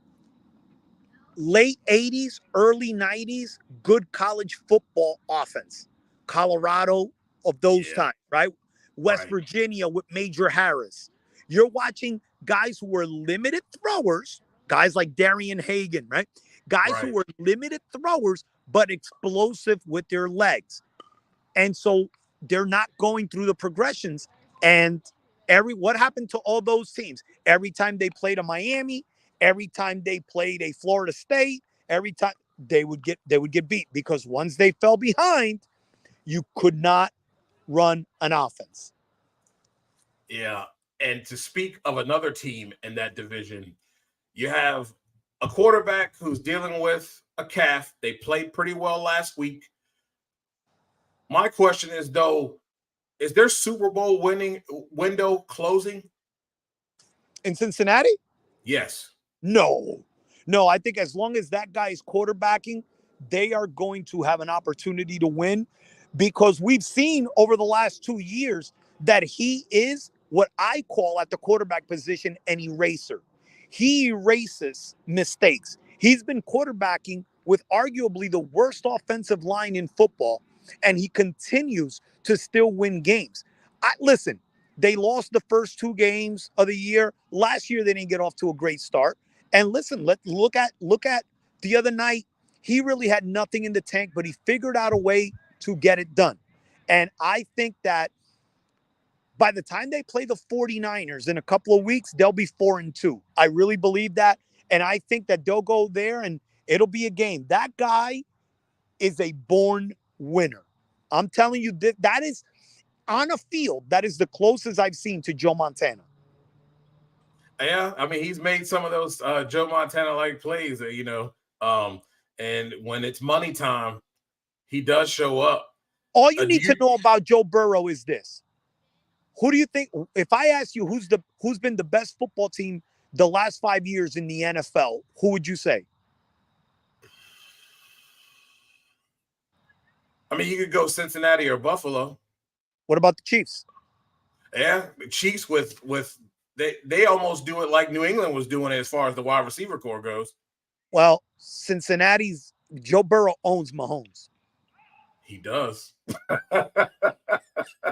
late 80s, early 90s, good college football offense. Colorado of those times, right? West Virginia with Major Harris. You're watching guys who were limited throwers, guys like Darian Hagan, right? Guys who were limited throwers, but explosive with their legs. And so they're not going through the progressions. And what happened to all those teams? Every time they played a Miami, every time they played a Florida State, every time they would get beat, because once they fell behind, you could not run an offense. Yeah. And to speak of another team in that division, you have a quarterback who's dealing with a calf. They played pretty well last week. My question is, though, is their Super Bowl winning window closing? In Cincinnati? Yes. No, I think as long as that guy is quarterbacking, they are going to have an opportunity to win, because we've seen over the last 2 years that he is what I call at the quarterback position an eraser. He erases mistakes. He's been quarterbacking with arguably the worst offensive line in football, and he continues to still win games. Listen, they lost the first 2 games of the year. Last year, they didn't get off to a great start. And listen, look at the other night. He really had nothing in the tank, but he figured out a way to get it done. And I think that by the time they play the 49ers in a couple of weeks, they'll be 4-2. I really believe that. And I think that they'll go there and it'll be a game. That guy is a born winner. I'm telling you, that is on a field. That is the closest I've seen to Joe Montana. Yeah, I mean, he's made some of those Joe Montana-like plays, and when it's money time, he does show up. All you need to know about Joe Burrow is this. Who do you think, if I ask you who's been the best football team the last 5 years in the NFL, who would you say? I mean, you could go Cincinnati or Buffalo. What about the Chiefs? Yeah, the Chiefs with they almost do it like New England was doing it as far as the wide receiver core goes. Well, Cincinnati's Joe Burrow owns Mahomes. He does.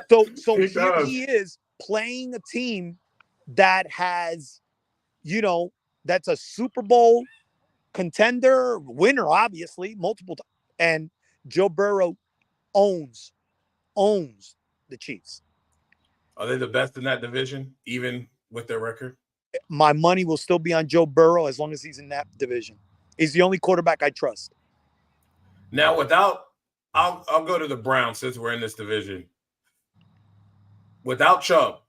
So here he is playing a team that has, that's a Super Bowl contender, winner, obviously, multiple times. And Joe Burrow owns the Chiefs. Are they the best in that division, even with their record? My money will still be on Joe Burrow as long as he's in that division. He's the only quarterback I trust. Now, I'll go to the Browns since we're in this division. Without Chubb,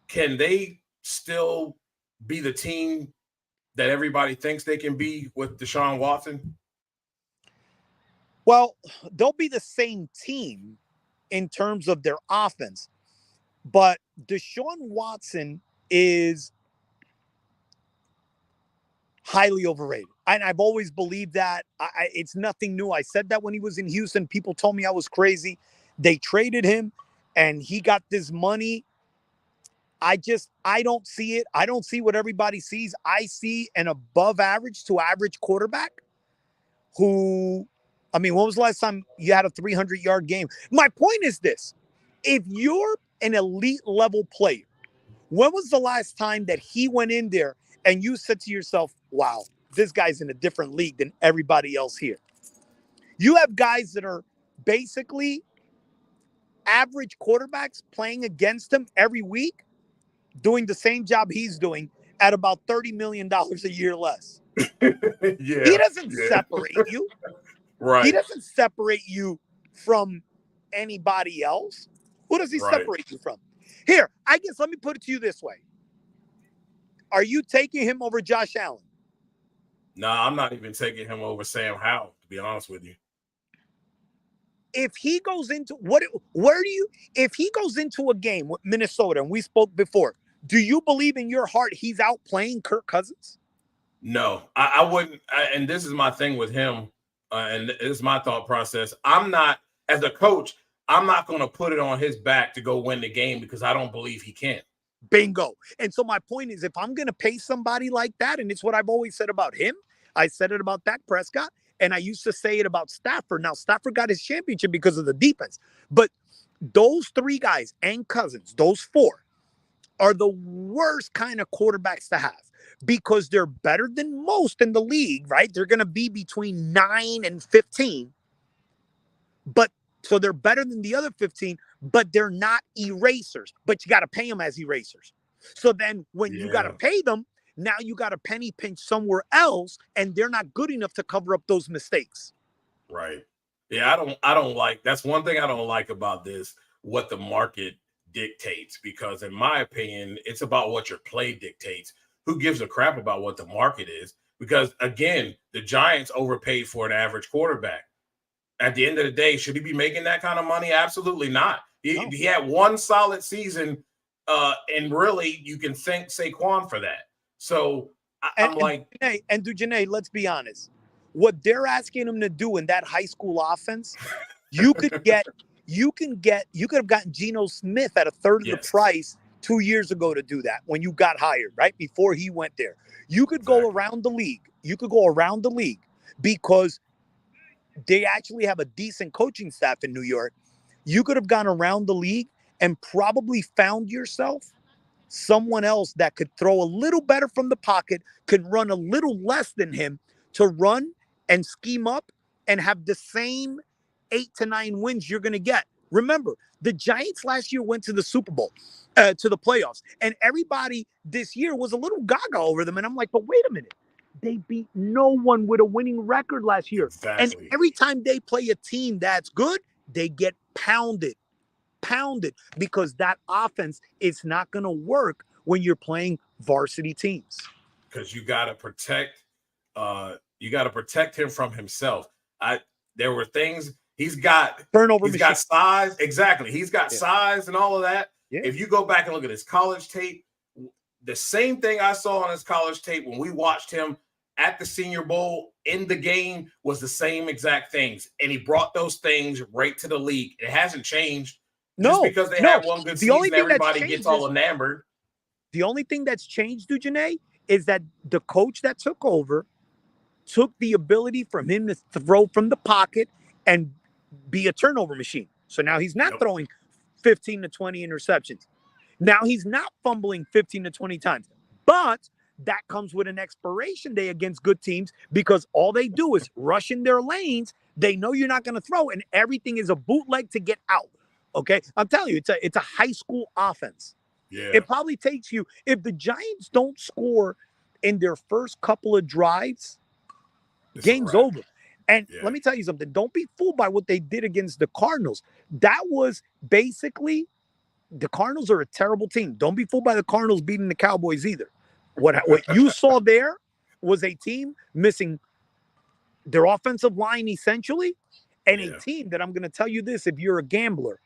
can they still be the team that everybody thinks they can be with Deshaun Watson? Well, they'll be the same team in terms of their offense, but Deshaun Watson is highly overrated. And I've always believed that. It's nothing new. I said that when he was in Houston. People told me I was crazy. They traded him, and he got this money. I don't see it. I don't see what everybody sees. I see an above average to average quarterback who, I mean, when was the last time you had a 300-yard game? My point is this. If you're an elite level player, when was the last time that he went in there and you said to yourself, wow, this guy's in a different league than everybody else here? You have guys that are basically average quarterbacks playing against him every week, doing the same job he's doing at about $30 million a year less. Yeah. He doesn't separate you. Right. He doesn't separate you from anybody else. Who does he separate you from? Here, I guess let me put it to you this way. Are you taking him over Josh Allen? No, I'm not even taking him over Sam Howell, to be honest with you. If he goes into if he goes into a game with Minnesota, and we spoke before, do you believe in your heart he's outplaying Kirk Cousins? No, I wouldn't. And this is my thing with him. And this is my thought process. I'm not, as a coach, I'm not going to put it on his back to go win the game because I don't believe he can. Bingo. And so my point is, if I'm going to pay somebody like that, and it's what I've always said about him, I said it about Dak Prescott, and I used to say it about Stafford. Now, Stafford got his championship because of the defense. But those three guys and Cousins, those four, are the worst kind of quarterbacks to have because they're better than most in the league, right? They're going to be between 9 and 15. But so they're better than the other 15, but they're not erasers. But you got to pay them as erasers. So then when you got to pay them, now you got to penny pinch somewhere else, and they're not good enough to cover up those mistakes. Right. Yeah, I don't like, that's one thing I don't like about this, what the market dictates, because in my opinion, it's about what your play dictates. Who gives a crap about what the market is? Because again, the Giants overpaid for an average quarterback. At the end of the day, should he be making that kind of money? Absolutely not. He had one solid season, and really, you can thank Saquon for that. So I'm like, Janae, let's be honest. What they're asking him to do in that high school offense, you could have gotten Geno Smith at a third of the price 2 years ago to do that when you got hired, right? Before he went there. You could go around the league. You could go around the league because they actually have a decent coaching staff in New York. You could have gone around the league and probably found yourself someone else that could throw a little better from the pocket, could run a little less than him to run and scheme up and have the same 8 to 9 wins you're going to get. Remember, the Giants last year went to the Super Bowl, to the playoffs, and everybody this year was a little gaga over them. And I'm like, but wait a minute. They beat no one with a winning record last year. Exactly. And every time they play a team that's good, they get pounded because that offense is not going to work when you're playing varsity teams. Because you got to protect him from himself. There were things he's got got size. Exactly. He's got size and all of that. Yeah. If you go back and look at his college tape, the same thing I saw on his college tape when we watched him at the Senior Bowl in the game was the same exact things. And he brought those things right to the league. It hasn't changed. Just because they had one good season, everybody gets all enamored. The only thing that's changed, Dujane, is that the coach that took over took the ability from him to throw from the pocket and be a turnover machine. So now he's not throwing 15 to 20 interceptions. Now he's not fumbling 15 to 20 times. But that comes with an expiration day against good teams because all they do is rush in their lanes. They know you're not going to throw, and everything is a bootleg to get out. Okay, I'm telling you, it's a high school offense. Yeah. It probably takes you, if the Giants don't score in their first couple of drives, game's over. And let me tell you something. Don't be fooled by what they did against the Cardinals. That was basically, the Cardinals are a terrible team. Don't be fooled by the Cardinals beating the Cowboys either. What you saw there was a team missing their offensive line essentially, and a team that, I'm going to tell you this, if you're a gambler,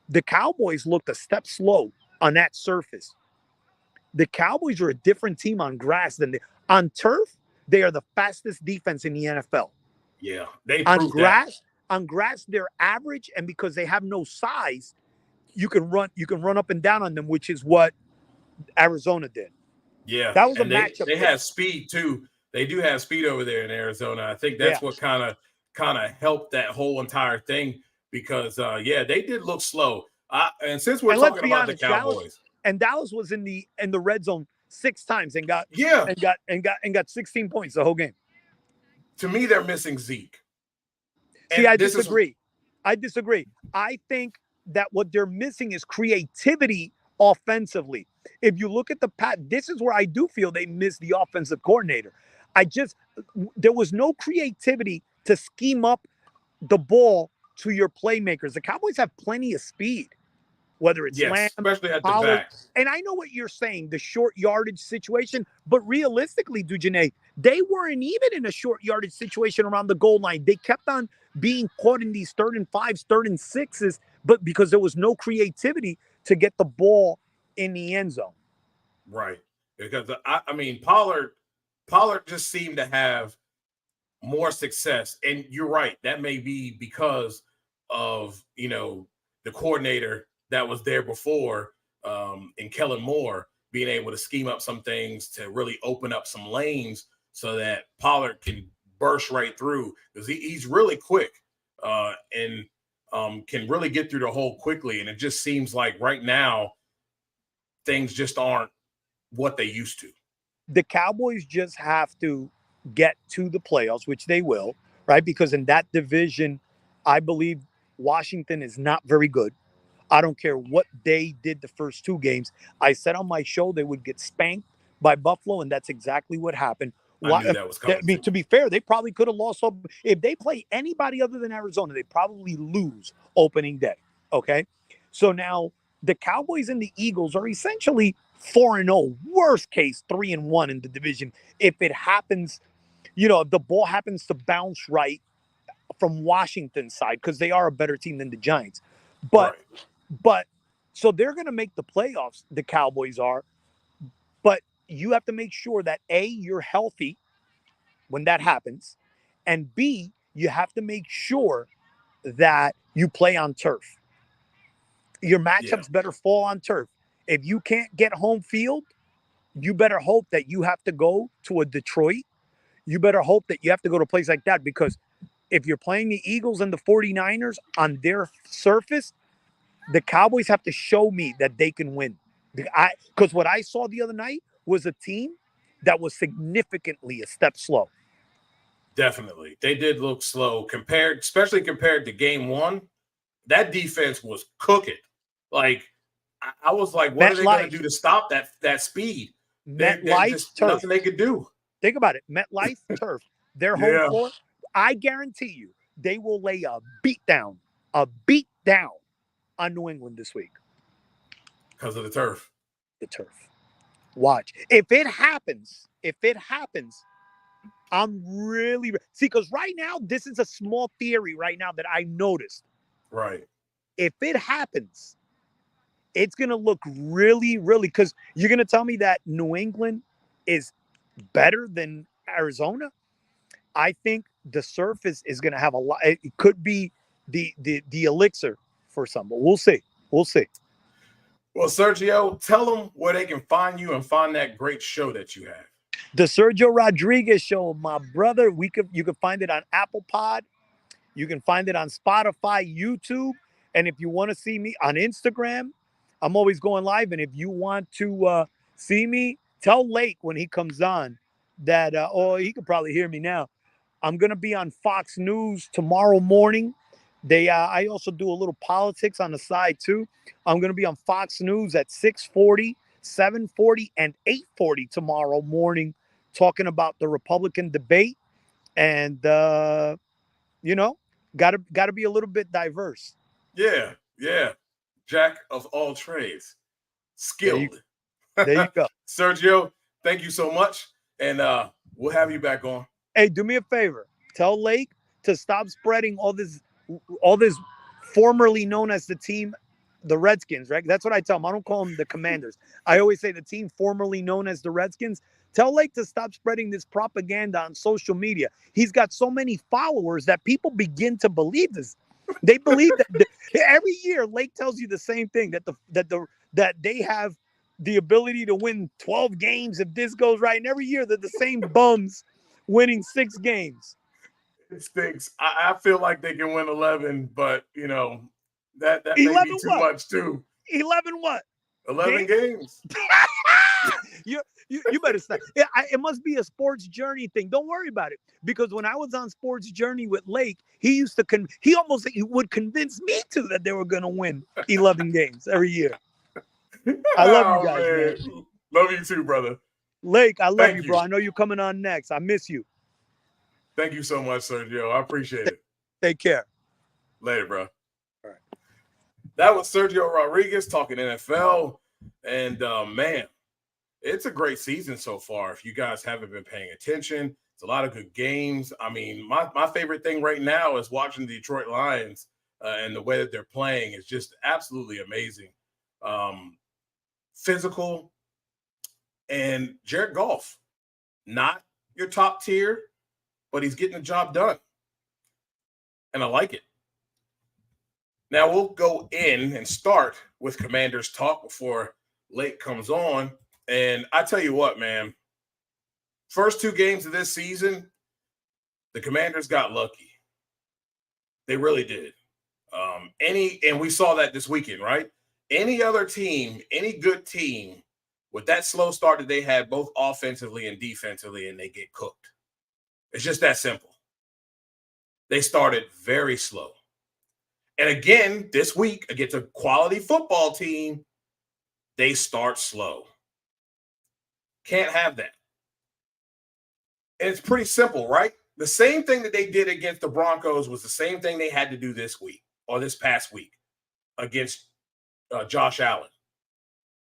the Cowboys looked a step slow on that surface. The Cowboys are a different team on grass than on turf. They are the fastest defense in the NFL. Yeah, they on grass. That. On grass, they're average, and because they have no size, you can run up and down on them, which is what Arizona did. Yeah, that was and a matchup. They have speed too. They do have speed over there in Arizona. I think that's what kind of helped that whole entire thing because they did look slow. And since we're talking about the Cowboys, Dallas was in the red zone 6 times and got 16 points the whole game. To me, they're missing Zeke. See, I disagree. I think that what they're missing is creativity offensively. If you look at this is where I do feel they miss the offensive coordinator. There was no creativity to scheme up the ball to your playmakers. The Cowboys have plenty of speed, whether it's Lamb, especially at Pollard. The back. And I know what you're saying, the short yardage situation, but realistically, Dujane, they weren't even in a short yardage situation around the goal line. They kept on being caught in these 3rd and 5s, 3rd and 6s, but because there was no creativity to get the ball in the end zone. Right. Because I mean, Pollard just seemed to have more success. And you're right. That may be because of, the coordinator that was there before in Kellen Moore being able to scheme up some things to really open up some lanes so that Pollard can burst right through because he's really quick and can really get through the hole quickly. And it just seems like right now things just aren't what they used to. The Cowboys just have to get to the playoffs, which they will, right? Because in that division, I believe Washington is not very good. I don't care what they did the first 2 games. I said on my show they would get spanked by Buffalo, and that's exactly what happened. I knew that was coming. I mean, to be fair, they probably could have lost. If they play anybody other than Arizona, they probably lose opening day. Okay? So now the Cowboys and the Eagles are essentially 4-0, worst case 3-1 in the division. If it happens, if the ball happens to bounce right from Washington's side, because they are a better team than the Giants. But so they're going to make the playoffs, the Cowboys are. But you have to make sure that A, you're healthy when that happens. And B, you have to make sure that you play on turf. Your matchups better fall on turf. If you can't get home field, you better hope that you have to go to a Detroit. You better hope that you have to go to a place like that because if you're playing the Eagles and the 49ers on their surface, the Cowboys have to show me that they can win. Because what I saw the other night was a team that was significantly a step slow. Definitely. They did look slow especially compared to game 1. That defense was cooking. Like, I was like, what are they going to do to stop that speed? MetLife turf. Nothing they could do. Think about it. MetLife turf. Their home floor. I guarantee you they will lay a beat down on New England this week. Because of the turf. The turf. Watch. If it happens, I'm really – see, because right now, this is a small theory right now that I noticed. Right. If it happens, it's going to look really, really – because you're going to tell me that New England is better than Arizona? I think the surface is going to have a lot – it could be the elixir for some, but we'll see. We'll see. Well, Sergio, tell them where they can find you and find that great show that you have. The Sergio Rodriguez Show, my brother. You can find it on Apple Pod. You can find it on Spotify, YouTube. And if you want to see me on Instagram, I'm always going live. And if you want to see me, tell Lake when he comes on that, or he could probably hear me now. I'm going to be on Fox News tomorrow morning. I also do a little politics on the side too. I'm going to be on Fox News at 6:40, 7:40, and 8:40 tomorrow morning, talking about the Republican debate. And you know, gotta be a little bit diverse. Yeah. Jack of all trades, skilled. There you go. Sergio, thank you so much, and we'll have you back on. Hey, do me a favor. Tell Lake to stop spreading all this formerly known as the team, the Redskins, right? That's what I tell them. I don't call them the Commanders. I always say the team formerly known as the Redskins. Tell Lake to stop spreading this propaganda on social media. He's got so many followers that people begin to believe this. They believe that every year Lake tells you the same thing, that they have the ability to win 12 games if this goes right. And every year they're the same bums winning 6 games. It stinks. I feel like they can win 11, but you know that may be too much too. 11 what? 11 games. You better stop. It must be a Sports Journey thing. Don't worry about it, because when I was on Sports Journey with Lake, he would convince me too that they were going to win 11 games every year. I love you guys, man. Love you too, brother. Lake, I love you, bro. I know you're coming on next. I miss you. Thank you so much, Sergio. I appreciate it. Take care. Later, bro. All right. That was Sergio Rodriguez talking NFL. And, man, it's a great season so far. If you guys haven't been paying attention, it's a lot of good games. I mean, my favorite thing right now is watching the Detroit Lions and the way that they're playing is just absolutely amazing. Physical. And Jared Goff, not your top tier, but he's getting the job done. And I like it. Now we'll go in and start with Commanders talk before Lake comes on. And I tell you what, man, first 2 games of this season, the Commanders got lucky. They really did. And we saw that this weekend, right? Any other team, any good team, with that slow start that they had both offensively and defensively, and they get cooked. It's just that simple. They started very slow. And again, this week, against a quality football team, they start slow. Can't have that. And it's pretty simple, right? The same thing that they did against the Broncos was the same thing they had to do this week or this past week against Josh Allen.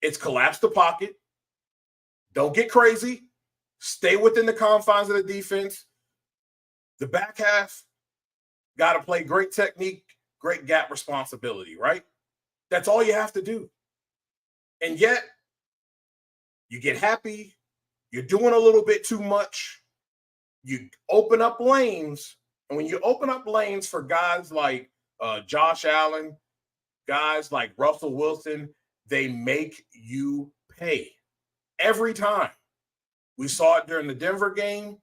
It's collapse the pocket. Don't get crazy. Stay within the confines of the defense. The back half, got to play great technique, great gap responsibility, right? That's all you have to do. And yet, you get happy. You're doing a little bit too much. You open up lanes. And when you open up lanes for guys like Josh Allen, guys like Russell Wilson, they make you pay every time. We saw it during the Denver game,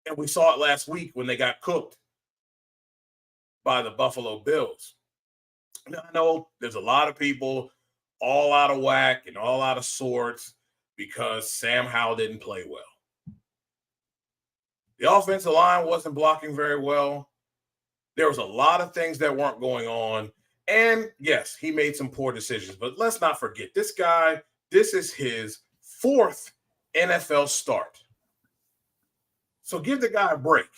and we saw it last week when they got cooked by the Buffalo Bills. Now, I know there's a lot of people all out of whack and all out of sorts because Sam Howell didn't play well. The offensive line wasn't blocking very well. There was a lot of things that weren't going on. And yes, he made some poor decisions, but let's not forget this guy, this is his 4th NFL start. So give the guy a break.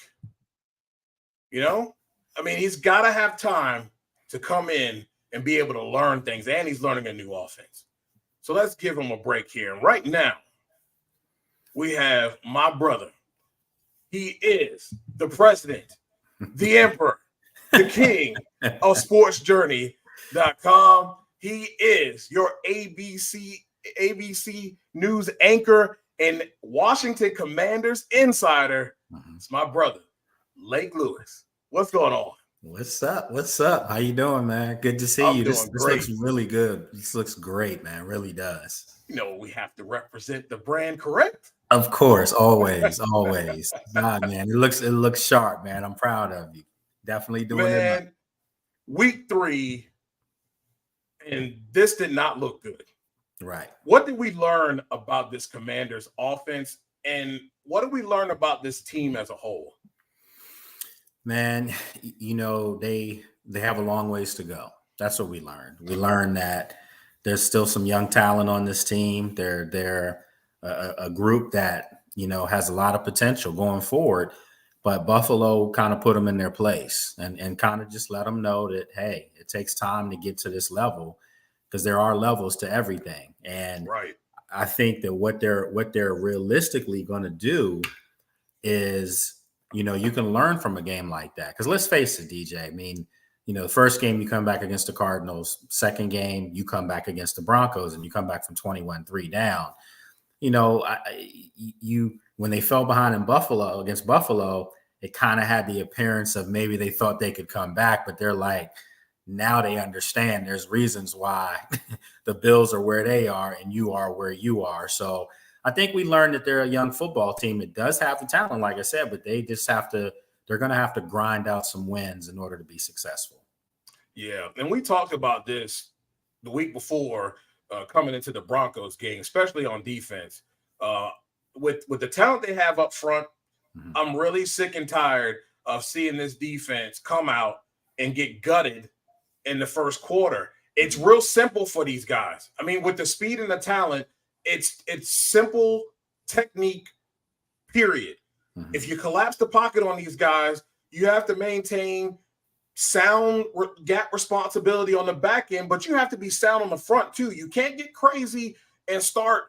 You know, I mean, he's got to have time to come in and be able to learn things, and he's learning a new offense. So let's give him a break here. And right now, we have my brother. He is the president, the emperor, the king of Sportsjourney.com. He is your ABC News anchor and Washington Commanders insider. It's my brother, Lake Lewis. What's going on? What's up? What's up? How you doing, man? Good to see you. This looks really good. This looks great, man. It really does. You know, we have to represent the brand, correct? Of course, always, always. God, man, it looks sharp, man. I'm proud of you. Definitely doing it. Week 3, and this did not look good. Right. What did we learn about this Commanders offense, and what did we learn about this team as a whole? Man, they have a long ways to go. That's what we learned. We learned that there's still some young talent on this team. They're a group that, has a lot of potential going forward, but Buffalo kind of put them in their place and kind of just let them know that, hey, it takes time to get to this level because there are levels to everything. And right. I think that what they're realistically going to do is, you can learn from a game like that. Because let's face it, DJ, I mean, the first game you come back against the Cardinals, second game you come back against the Broncos, and you come back from 21-3 down. When they fell behind against Buffalo, it kind of had the appearance of maybe they thought they could come back, but they're like, now they understand there's reasons why the Bills are where they are and you are where you are. So I think we learned that they're a young football team that does have the talent, like I said, but they're going to have to grind out some wins in order to be successful. Yeah, and we talked about this the week before coming into the Broncos game, especially on defense. With the talent they have up front, mm-hmm. I'm really sick and tired of seeing this defense come out and get gutted in the first quarter. It's real simple for these guys. I mean, with the speed and the talent, it's simple technique, period. Mm-hmm. If you collapse the pocket on these guys, you have to maintain sound gap responsibility on the back end, but you have to be sound on the front too. You can't get crazy and start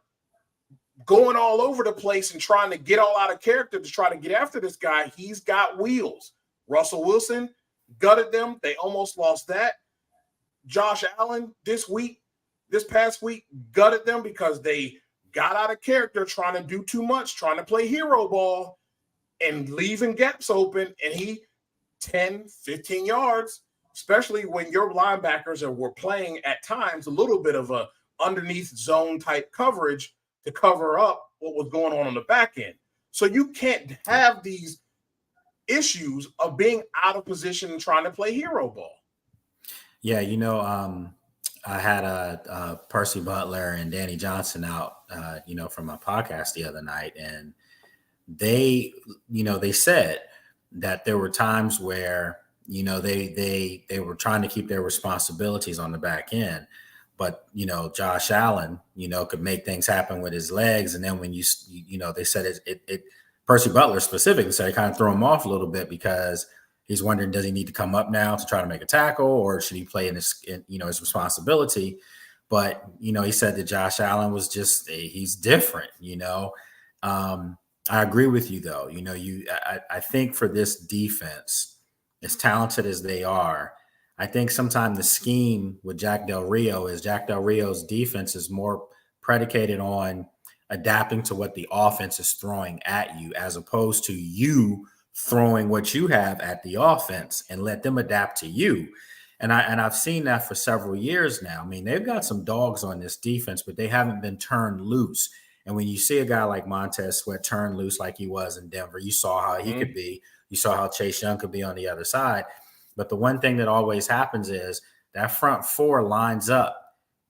going all over the place and trying to get all out of character to try to get after this guy. He's got wheels. Russell Wilson gutted them. They almost lost that. Josh Allen this past week, gutted them because they got out of character trying to do too much, trying to play hero ball and leaving gaps open. And he 10, 15 yards, especially when your linebackers were playing at times a little bit of a underneath zone type coverage to cover up what was going on the back end. So you can't have these issues of being out of position and trying to play hero ball. Yeah, I had Percy Butler and Danny Johnson out, from my podcast the other night, and they said that there were times where, they were trying to keep their responsibilities on the back end, but, Josh Allen, could make things happen with his legs. And then when they said it Percy Butler specifically said it kind of threw him off a little bit because he's wondering, does he need to come up now to try to make a tackle, or should he play in his responsibility? But, he said that Josh Allen was just, he's different, I agree with you though. I think for this defense, as talented as they are, I think sometimes the scheme with Jack Del Rio's defense is more predicated on adapting to what the offense is throwing at you, as opposed to you throwing what you have at the offense and let them adapt to you. And I've seen that for several years now. I mean, they've got some dogs on this defense, but they haven't been turned loose. And when you see a guy like Montez Sweat turn loose like he was in Denver, you saw how he could be. You saw how Chase Young could be on the other side. But the one thing that always happens is that front four lines up.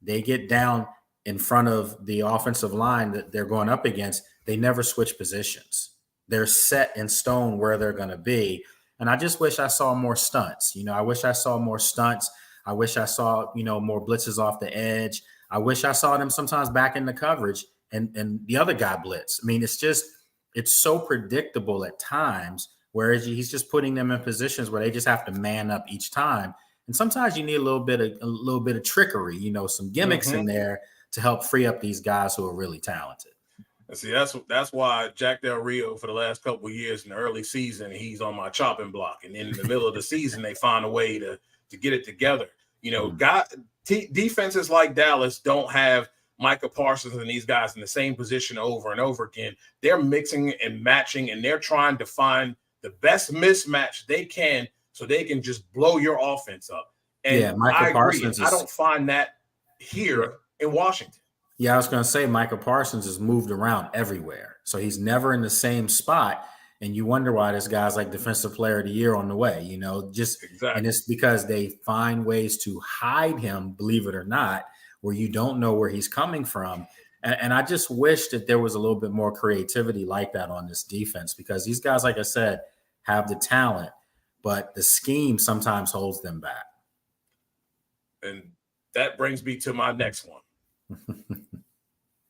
They get down in front of the offensive line that they're going up against. They never switch positions. They're set in stone where they're going to be. And I just wish I saw more stunts. I wish I saw more stunts. I wish I saw, more blitzes off the edge. I wish I saw them sometimes back in the coverage and the other guy blitz. I mean, it's so predictable at times, whereas he's just putting them in positions where they just have to man up each time. And sometimes you need a little bit of trickery, some gimmicks in there to help free up these guys who are really talented. See, that's why Jack Del Rio for the last couple of years in the early season, he's on my chopping block. And in the middle of the season, they find a way to get it together. Defenses like Dallas don't have Micah Parsons and these guys in the same position over and over again. They're mixing and matching, and they're trying to find the best mismatch they can so they can just blow your offense up. And Micah Parsons I don't find that here in Washington. Yeah, I was going to say Micah Parsons is moved around everywhere. So he's never in the same spot. And you wonder why this guy's like Defensive Player of the Year on the way, And it's because they find ways to hide him, believe it or not, where you don't know where he's coming from. And I just wish that there was a little bit more creativity like that on this defense, because these guys, like I said, have the talent, but the scheme sometimes holds them back. And that brings me to my next one.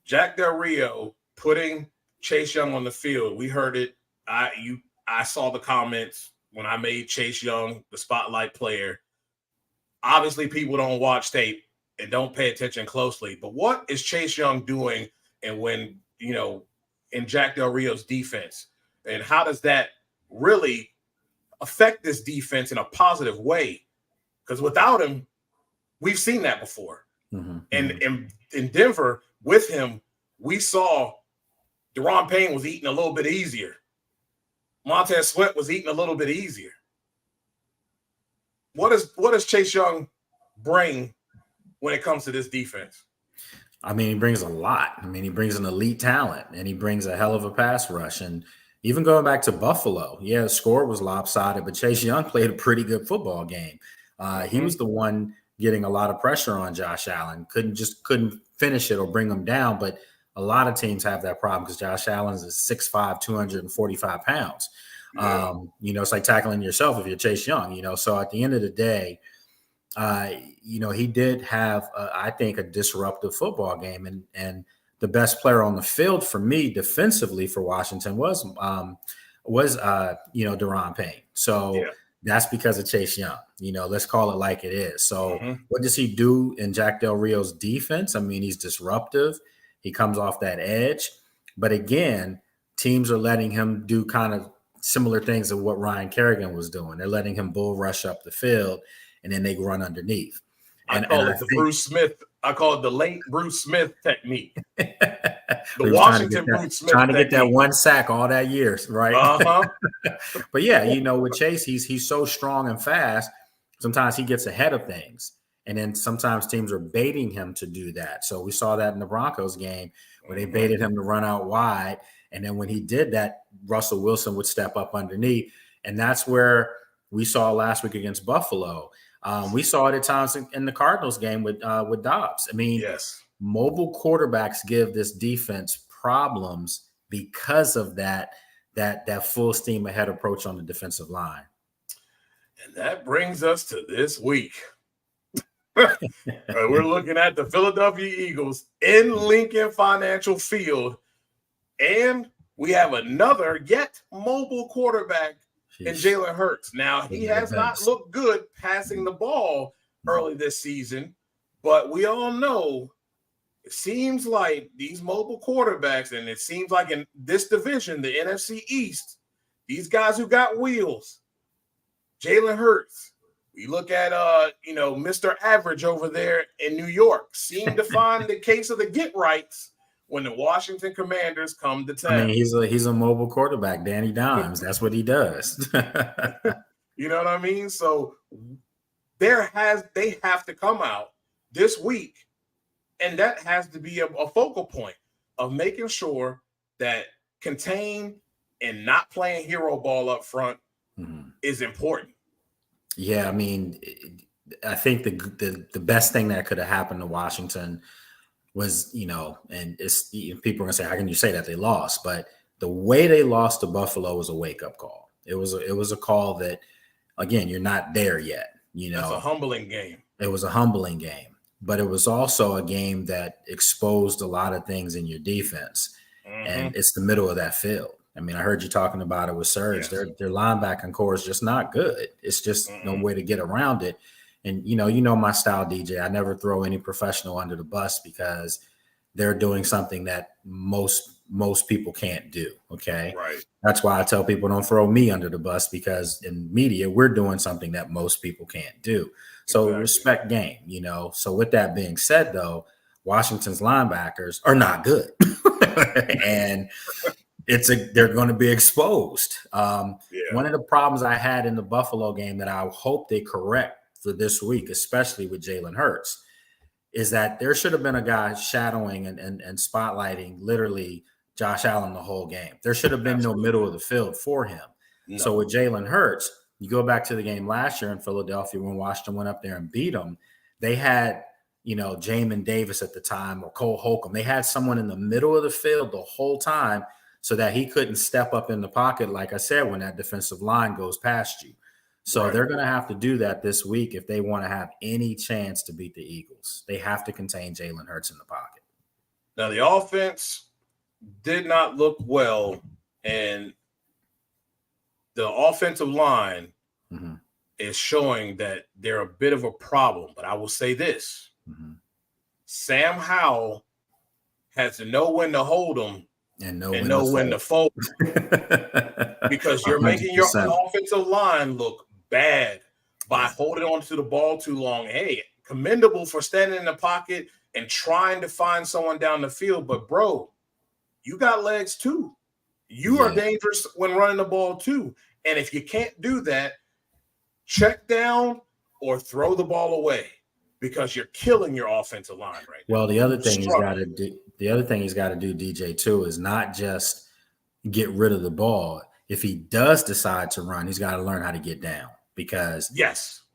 Jack Del Rio putting Chase Young on the field. We heard it. I saw the comments when I made Chase Young the spotlight player. Obviously, people don't watch tape and don't pay attention closely. But what is Chase Young doing, and when, in Jack Del Rio's defense? And how does that really affect this defense in a positive way? Because without him, we've seen that before. Mm-hmm. And in Denver, with him, we saw Deron Payne was eating a little bit easier. Montez Sweat was eating a little bit easier. What does Chase Young bring when it comes to this defense? I mean, he brings a lot. I mean, he brings an elite talent, and he brings a hell of a pass rush. And even going back to Buffalo, the score was lopsided, but Chase Young played a pretty good football game. He was the one getting a lot of pressure on Josh Allen. Couldn't finish it or bring him down. But a lot of teams have that problem because Josh Allen is 6'5", 245 pounds. Yeah. It's like tackling yourself if you're Chase Young, So at the end of the day, he did have, I think, a disruptive football game. And the best player on the field for me defensively for Washington was Deron Payne. So that's because of Chase Young. Let's call it like it is. So what does he do in Jack Del Rio's defense? I mean, he's disruptive. He comes off that edge. But again, teams are letting him do kind of similar things to what Ryan Kerrigan was doing. They're letting him bull rush up the field, and then they run underneath. I call it the late Bruce Smith technique. The Washington Bruce Smith trying to get that one sack all that year, right? But with Chase, he's so strong and fast. Sometimes he gets ahead of things, and then sometimes teams are baiting him to do that. So we saw that in the Broncos game where they baited him to run out wide, and then when he did that, Russell Wilson would step up underneath, and that's where we saw last week against Buffalo. We saw it at times in the Cardinals game with Dobbs. I mean, mobile quarterbacks give this defense problems because of that full steam ahead approach on the defensive line. And that brings us to this week. We're looking at the Philadelphia Eagles in Lincoln Financial Field, and we have another yet mobile quarterback in Jalen Hurts. Now, he has not looked good passing the ball early this season, but we all know it seems like these mobile quarterbacks, and it seems like in this division, the NFC East, these guys who got wheels, Jalen Hurts, we look at, Mr. Average over there in New York, seem to find the case of the get-rights when the Washington Commanders come to town. I mean, he's a mobile quarterback, Danny Dimes. That's what he does. You know what I mean? So they have to come out this week, and that has to be a focal point of making sure that contain and not playing hero ball up front is important. Yeah, I mean, I think the best thing that could have happened to Washington was, and it's people are gonna say, how can you say that they lost? But the way they lost to Buffalo was a wake-up call. It was a call that, again, you're not there yet. It's a humbling game. It was a humbling game, but it was also a game that exposed a lot of things in your defense, and it's the middle of that field. I mean, I heard you talking about it with Serge. Their linebacking core is just not good. It's just no way to get around it. And, my style, DJ. I never throw any professional under the bus because they're doing something that most people can't do, okay? Right. That's why I tell people don't throw me under the bus, because in media, we're doing something that most people can't do. So respect game, So with that being said, though, Washington's linebackers are not good. And they're going to be exposed. One of the problems I had in the Buffalo game that I hope they correct for this week, especially with Jalen Hurts, is that there should have been a guy shadowing and spotlighting literally Josh Allen the whole game. There should have been no middle of the field for him. No. So with Jalen Hurts, you go back to the game last year in Philadelphia when Washington went up there and beat them, they had Jamin Davis at the time or Cole Holcomb. They had someone in the middle of the field the whole time so that he couldn't step up in the pocket, like I said, when that defensive line goes past you. So they're going to have to do that this week if they want to have any chance to beat the Eagles. They have to contain Jalen Hurts in the pocket. Now, the offense did not look well, and the offensive line is showing that they're a bit of a problem. But I will say this. Sam Howell has to know when to hold them and know when to fold. Because you're making your offensive line look bad by holding on to the ball too long. Hey, commendable for standing in the pocket and trying to find someone down the field. But, bro, you got legs too. You are dangerous when running the ball too. And if you can't do that, check down or throw the ball away because you're killing your offensive line right now. Well, the other thing he's got to do, DJ, too, is not just get rid of the ball. If he does decide to run, he's got to learn how to get down because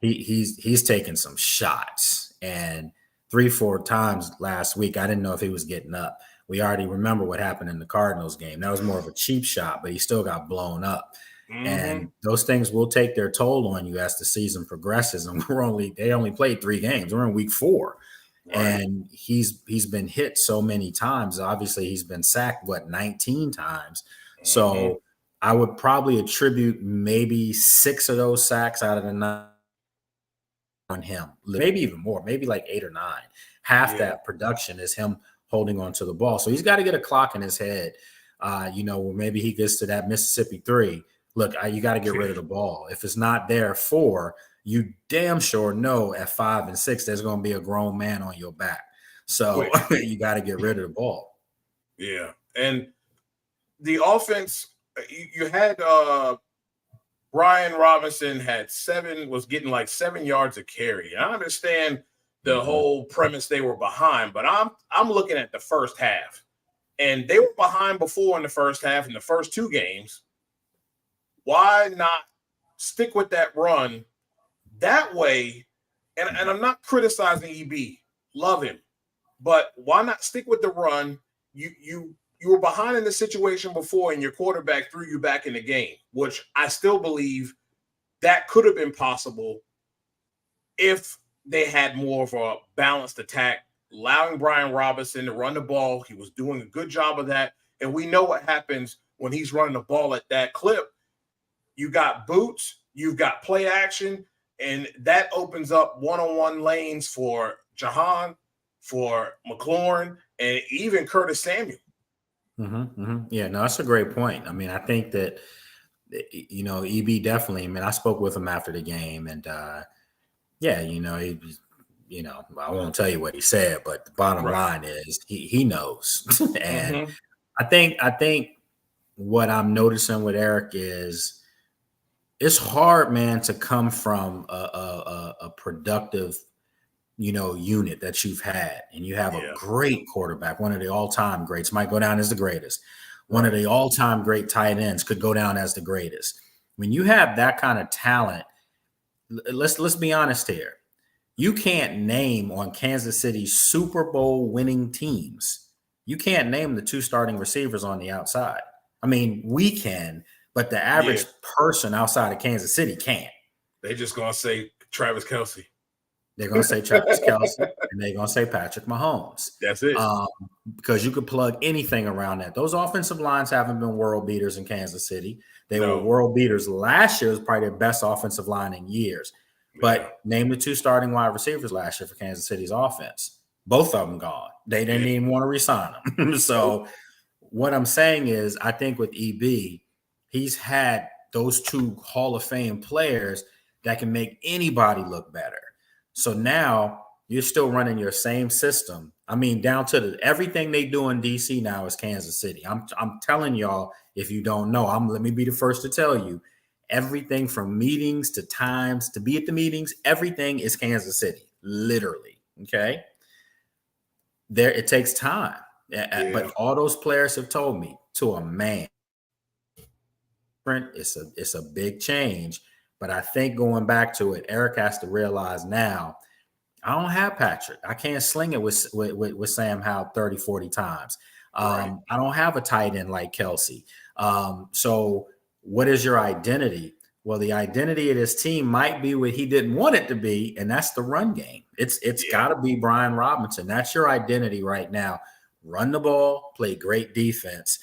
he's taking some shots. And 3-4 times last week, I didn't know if he was getting up. We already remember what happened in the Cardinals game. That was more of a cheap shot, but he still got blown up. And those things will take their toll on you as the season progresses. And they only played 3 games. We're in week 4. And he's been hit so many times. Obviously, he's been sacked, 19 times. So I would probably attribute maybe 6 of those sacks out of the 9 on him. Maybe even more, maybe like 8 or 9. Half that production is him holding on to the ball. So he's got to get a clock in his head, where maybe he gets to that Mississippi 3. Look, you got to get rid of the ball. If it's not there 4, you damn sure know at 5 and 6 there's going to be a grown man on your back. So you got to get rid of the ball. Yeah, and the offense, you had Brian Robinson was getting like 7 yards a carry. I understand the whole premise they were behind, but I'm looking at the first half, and they were behind before in the first half in the first 2 games. Why not stick with that run that way? And I'm not criticizing EB, love him, but why not stick with the run? You were behind in the situation before, and your quarterback threw you back in the game, which I still believe that could have been possible if they had more of a balanced attack, allowing Brian Robinson to run the ball. He was doing a good job of that, and we know what happens when he's running the ball at that clip. You got boots, you've got play action, and that opens up one-on-one lanes for Jahan, for McLaurin, and even Curtis Samuel. Yeah, no, that's a great point. I mean, I think that, EB definitely, I mean, I spoke with him after the game, and he was, I won't tell you what he said, but the bottom line is he knows. And I think what I'm noticing with Eric is it's hard, man, to come from a productive, unit that you've had, and you have a great quarterback, one of the all-time greats, might go down as the greatest. One of the all-time great tight ends could go down as the greatest. When you have that kind of talent, let's be honest here. You can't name on Kansas City's Super Bowl winning teams. You can't name the 2 starting receivers on the outside. I mean, we can, but the average person outside of Kansas City can't. They're just going to say Travis Kelce. They're going to say Travis Kelce, and they're going to say Patrick Mahomes. That's it. Because you could plug anything around that. Those offensive lines haven't been world beaters in Kansas City. They were world beaters last year. It was probably their best offensive line in years. But name the 2 starting wide receivers last year for Kansas City's offense. Both of them gone. They didn't even want to re-sign them. So what I'm saying is I think with EB, he's had those 2 Hall of Fame players that can make anybody look better. So now you're still running your same system. I mean, down to everything they do in DC now is Kansas City. I'm telling y'all, if you don't know, let me be the first to tell you, everything from meetings to times to be at the meetings, everything is Kansas City, literally. Okay. It takes time. But all those players have told me to a man, it's a big change. But I think going back to it, Eric has to realize now, I don't have Patrick. I can't sling it with Sam Howell 30, 40 times. I don't have a tight end like Kelsey. So what is your identity? Well, the identity of this team might be what he didn't want it to be, and that's the run game. It's got to be Brian Robinson. That's your identity right now. Run the ball, play great defense.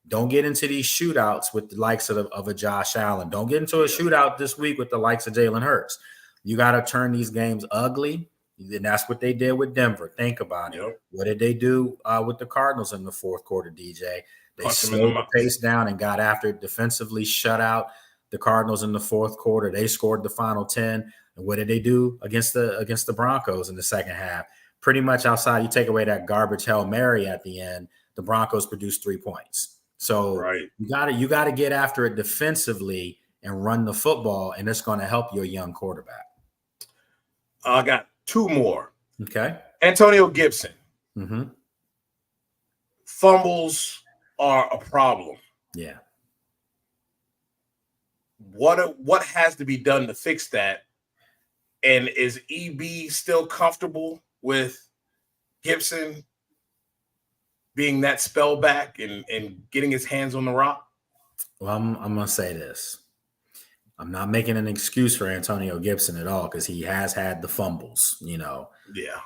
Don't get into these shootouts with the likes of a Josh Allen. Don't get into a shootout this week with the likes of Jalen Hurts. You got to turn these games ugly, and that's what they did with Denver. Think about it. What did they do with the Cardinals in the fourth quarter, DJ? They slowed the pace down and got after it defensively, shut out the Cardinals in the fourth quarter. They scored the final 10. And what did they do against the Broncos in the second half? Pretty much outside, you take away that garbage Hail Mary at the end, the Broncos produced 3 points. So you gotta get after it defensively and run the football, and it's going to help your young quarterback. I got 2 more. Okay. Antonio Gibson. Mm-hmm. Fumbles are a problem. Yeah. What has to be done to fix that? And is EB still comfortable with Gibson being that spell back and getting his hands on the rock? Well, I'm going to say this. I'm not making an excuse for Antonio Gibson at all because he has had the fumbles, Yeah.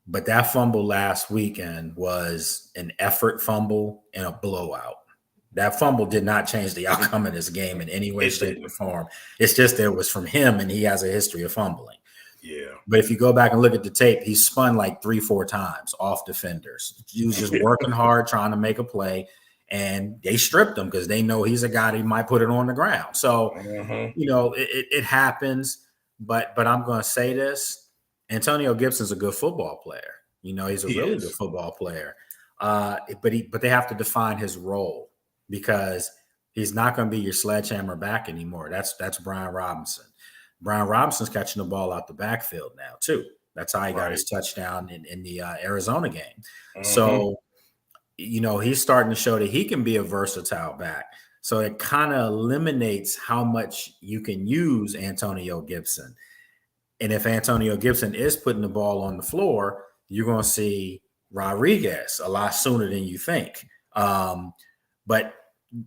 But that fumble last weekend was an effort fumble and a blowout. That fumble did not change the outcome of this game in any way, shape, or form. It's just that it was from him, and he has a history of fumbling. Yeah. But if you go back and look at the tape, he spun like 3-4 times off defenders. He was just working hard, trying to make a play, and they stripped him because they know he's a guy that might put it on the ground. So, it happens. But I'm going to say this. Antonio Gibson's a good football player. He's a really good football player. But they have to define his role because he's not going to be your sledgehammer back anymore. That's Brian Robinson. Brian Robinson's catching the ball out the backfield now too. That's how he got his touchdown in the Arizona game. Mm-hmm. So, he's starting to show that he can be a versatile back. So it kind of eliminates how much you can use Antonio Gibson. And if Antonio Gibson is putting the ball on the floor, you're going to see Rodriguez a lot sooner than you think. But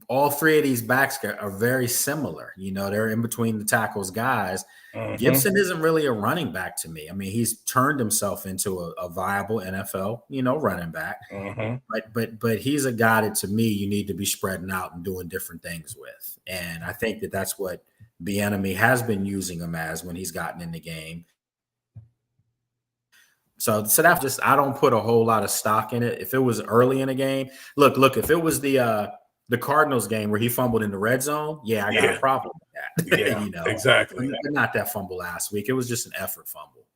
all 3 of these backs are very similar. They're in between the tackles guys. Mm-hmm. Gibson isn't really a running back to me. I mean, he's turned himself into a viable NFL, running back. Mm-hmm. But he's a guy that, to me, you need to be spreading out and doing different things with. And I think that's what Bieniemy has been using him as when he's gotten in the game. So that's just, I don't put a whole lot of stock in it. If it was early in the game, look, if it was the Cardinals game where he fumbled in the red zone, I got a problem with that. Yeah, exactly. But not that fumble last week. It was just an effort fumble.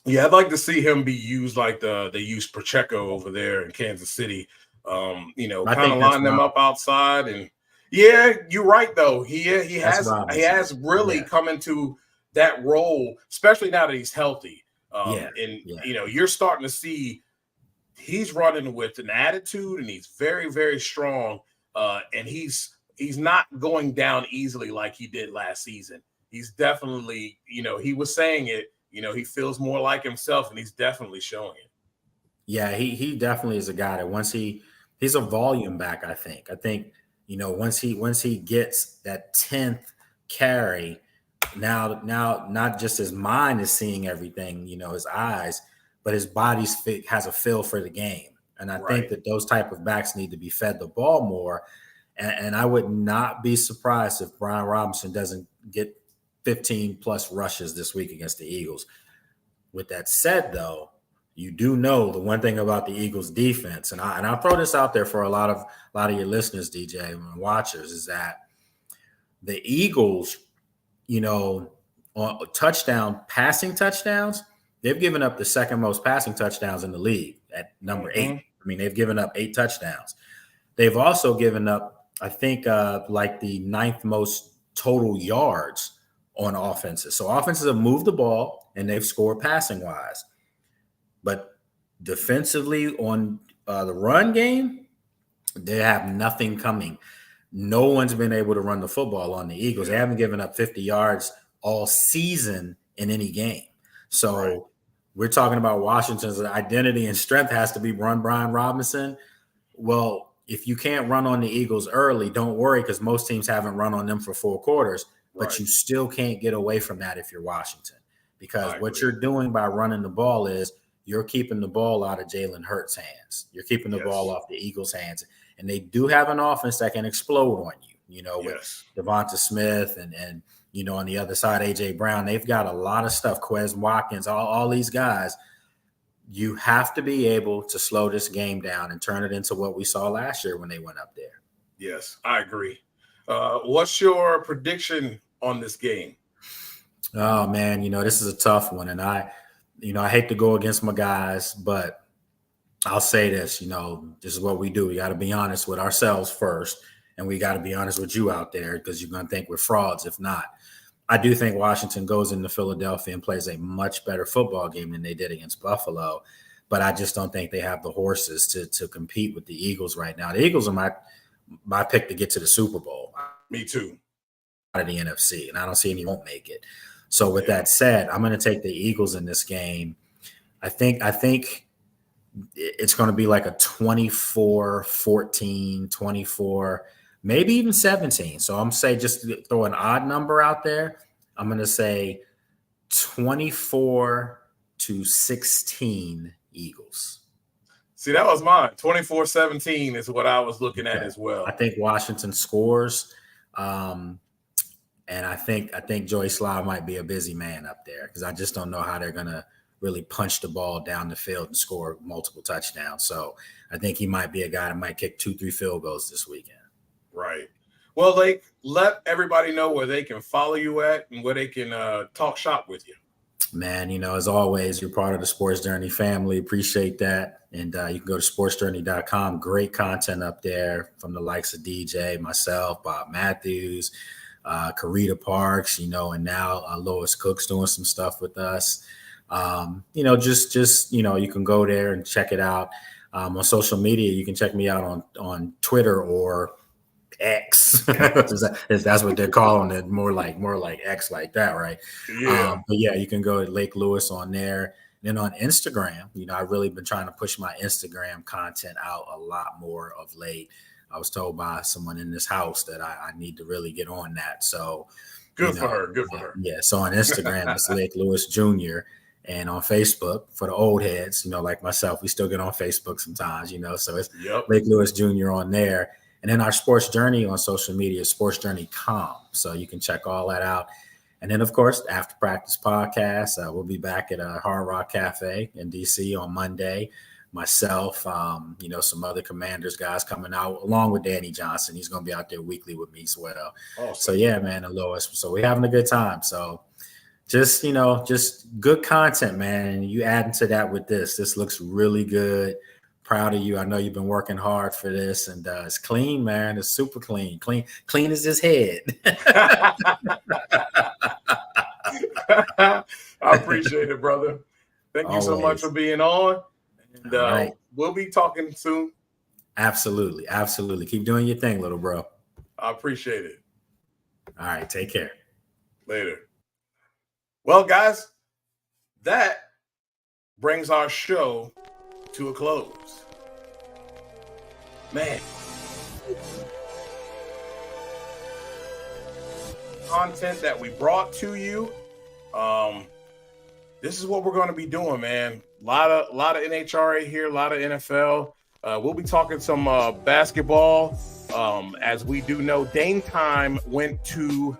Yeah, I'd like to see him be used like they used Pacheco over there in Kansas City. Kind of line them up outside. And yeah, you're right though. He has really come into that role, especially now that he's healthy. You're starting to see he's running with an attitude, and he's very, very strong. And he's not going down easily like he did last season. He's definitely, he was saying it, he feels more like himself, and he's definitely showing it. Yeah, he definitely is a guy that he's a volume back, I think. Once he gets that 10th carry, now not just his mind is seeing everything, his eyes, but his body's has a feel for the game. And I think that those type of backs need to be fed the ball more. And I would not be surprised if Brian Robinson doesn't get 15 plus rushes this week against the Eagles. With that said, though, you do know the one thing about the Eagles defense, and I'll throw this out there for a lot of your listeners, DJ, and watchers, is that the Eagles, on passing touchdowns, they've given up the second most passing touchdowns in the league at number 8. I mean, they've given up 8 touchdowns. They've also given up, I think, like the 9th most total yards on offenses. So offenses have moved the ball and they've scored passing wise. But defensively on the run game, they have nothing coming. No one's been able to run the football on the Eagles. They haven't given up 50 yards all season in any game. So we're talking about Washington's identity and strength has to be run Brian Robinson. Well, if you can't run on the Eagles early, don't worry, because most teams haven't run on them for 4 quarters, but you still can't get away from that if you're Washington, because what you're doing by running the ball is you're keeping the ball out of Jalen Hurts' hands. You're keeping the ball off the Eagles' hands. And they do have an offense that can explode on you, with Devonta Smith and on the other side, A.J. Brown. They've got a lot of stuff, Quez Watkins, all these guys. You have to be able to slow this game down and turn it into what we saw last year when they went up there. Yes, I agree. What's your prediction on this game? Oh, man, this is a tough one. And I hate to go against my guys, but I'll say this, this is what we do. We got to be honest with ourselves first, and we got to be honest with you out there, because you're going to think we're frauds if not. I do think Washington goes into Philadelphia and plays a much better football game than they did against Buffalo, but I just don't think they have the horses to compete with the Eagles right now. The Eagles are my pick to get to the Super Bowl. Me too. Out of the NFC, and I don't see any won't make it. So with that said, I'm going to take the Eagles in this game. I think it's going to be like a 24-14, 24, maybe even 17. So I'm going to say, just to throw an odd number out there, I'm going to say 24-16 Eagles. See, that was mine. 24-17 is what I was looking at as well. I think Washington scores. And I think Joey Slye might be a busy man up there, because I just don't know how they're going to really punch the ball down the field and score multiple touchdowns. So I think he might be a guy that might kick 2-3 field goals this weekend. Right. Well, let everybody know where they can follow you at and where they can talk shop with you. Man, as always, you're part of the Sports Journey family. Appreciate that. And you can go to sportsjourney.com. Great content up there from the likes of DJ, myself, Bob Matthews, Karita Parks, and now Lois Cook's doing some stuff with us. Just you can go there and check it out. On social media, you can check me out on Twitter or X, if that's what they're calling it, more like X, like that, right? Yeah. But yeah, you can go to Lake Lewis on there. Then on Instagram, I've really been trying to push my Instagram content out a lot more of late. I was told by someone in this house that I need to really get on that. So good for her. Yeah. So on Instagram, it's Lake Lewis Jr. And on Facebook, for the old heads, like myself, we still get on Facebook sometimes, so it's Lake Lewis Jr. on there. And then our Sports Journey on social media is sportsjourney.com. So you can check all that out. And then, of course, the After Practice podcast. We'll be back at Hard Rock Cafe in D.C. on Monday. Myself, some other Commanders guys coming out, along with Danny Johnson. He's going to be out there weekly with me as well. Awesome. So, yeah, man, and Lois. So we're having a good time. So just good content, man. And you add into that with this. This looks really good. Proud of you. I know you've been working hard for this, and it's clean, man. It's super clean. Clean as his head. I appreciate it, brother. Thank you so much for being on. And right. We'll be talking soon. Absolutely. Keep doing your thing, little bro. I appreciate it. All right. Take care. Later. Well, guys, that brings our show to a close. Man. Content that we brought to you. This is what we're going to be doing, man. A lot of NHRA here, a lot of NFL. We'll be talking some basketball. As we do know, Dame Time went to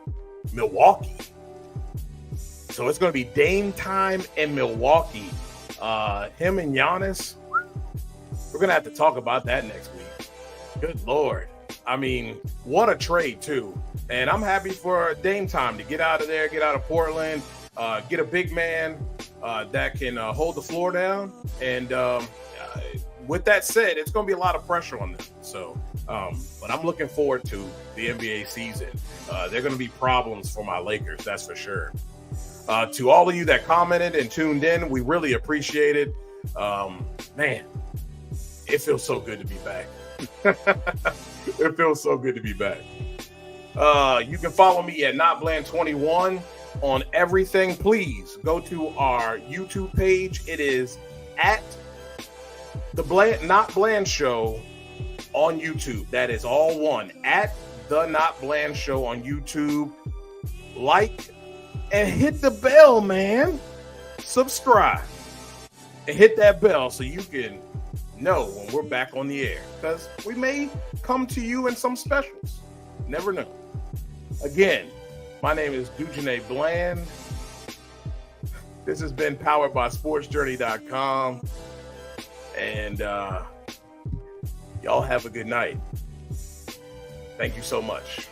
Milwaukee. So it's going to be Dame Time in Milwaukee. Him and Giannis. We're going to have to talk about that next week. Good Lord. I mean, what a trade, too. And I'm happy for Dame Time to get out of there, get out of Portland, get a big man that can hold the floor down. And with that said, it's going to be a lot of pressure on them. So, but I'm looking forward to the NBA season. There are going to be problems for my Lakers, that's for sure. To all of you that commented and tuned in, we really appreciate it. Man, it feels so good to be back. It feels so good to be back. You can follow me at NotBland21 on everything. Please go to our YouTube page. It is at the NotBland Show on YouTube. That is all one, at the NotBland Show on YouTube. Like and hit the bell, man. Subscribe and hit that bell so you can know when we're back on the air, because we may come to you in some specials. Never know. Again, my name is Dujane Bland. This has been powered by Sportsjourney.com. And y'all have a good night. Thank you so much.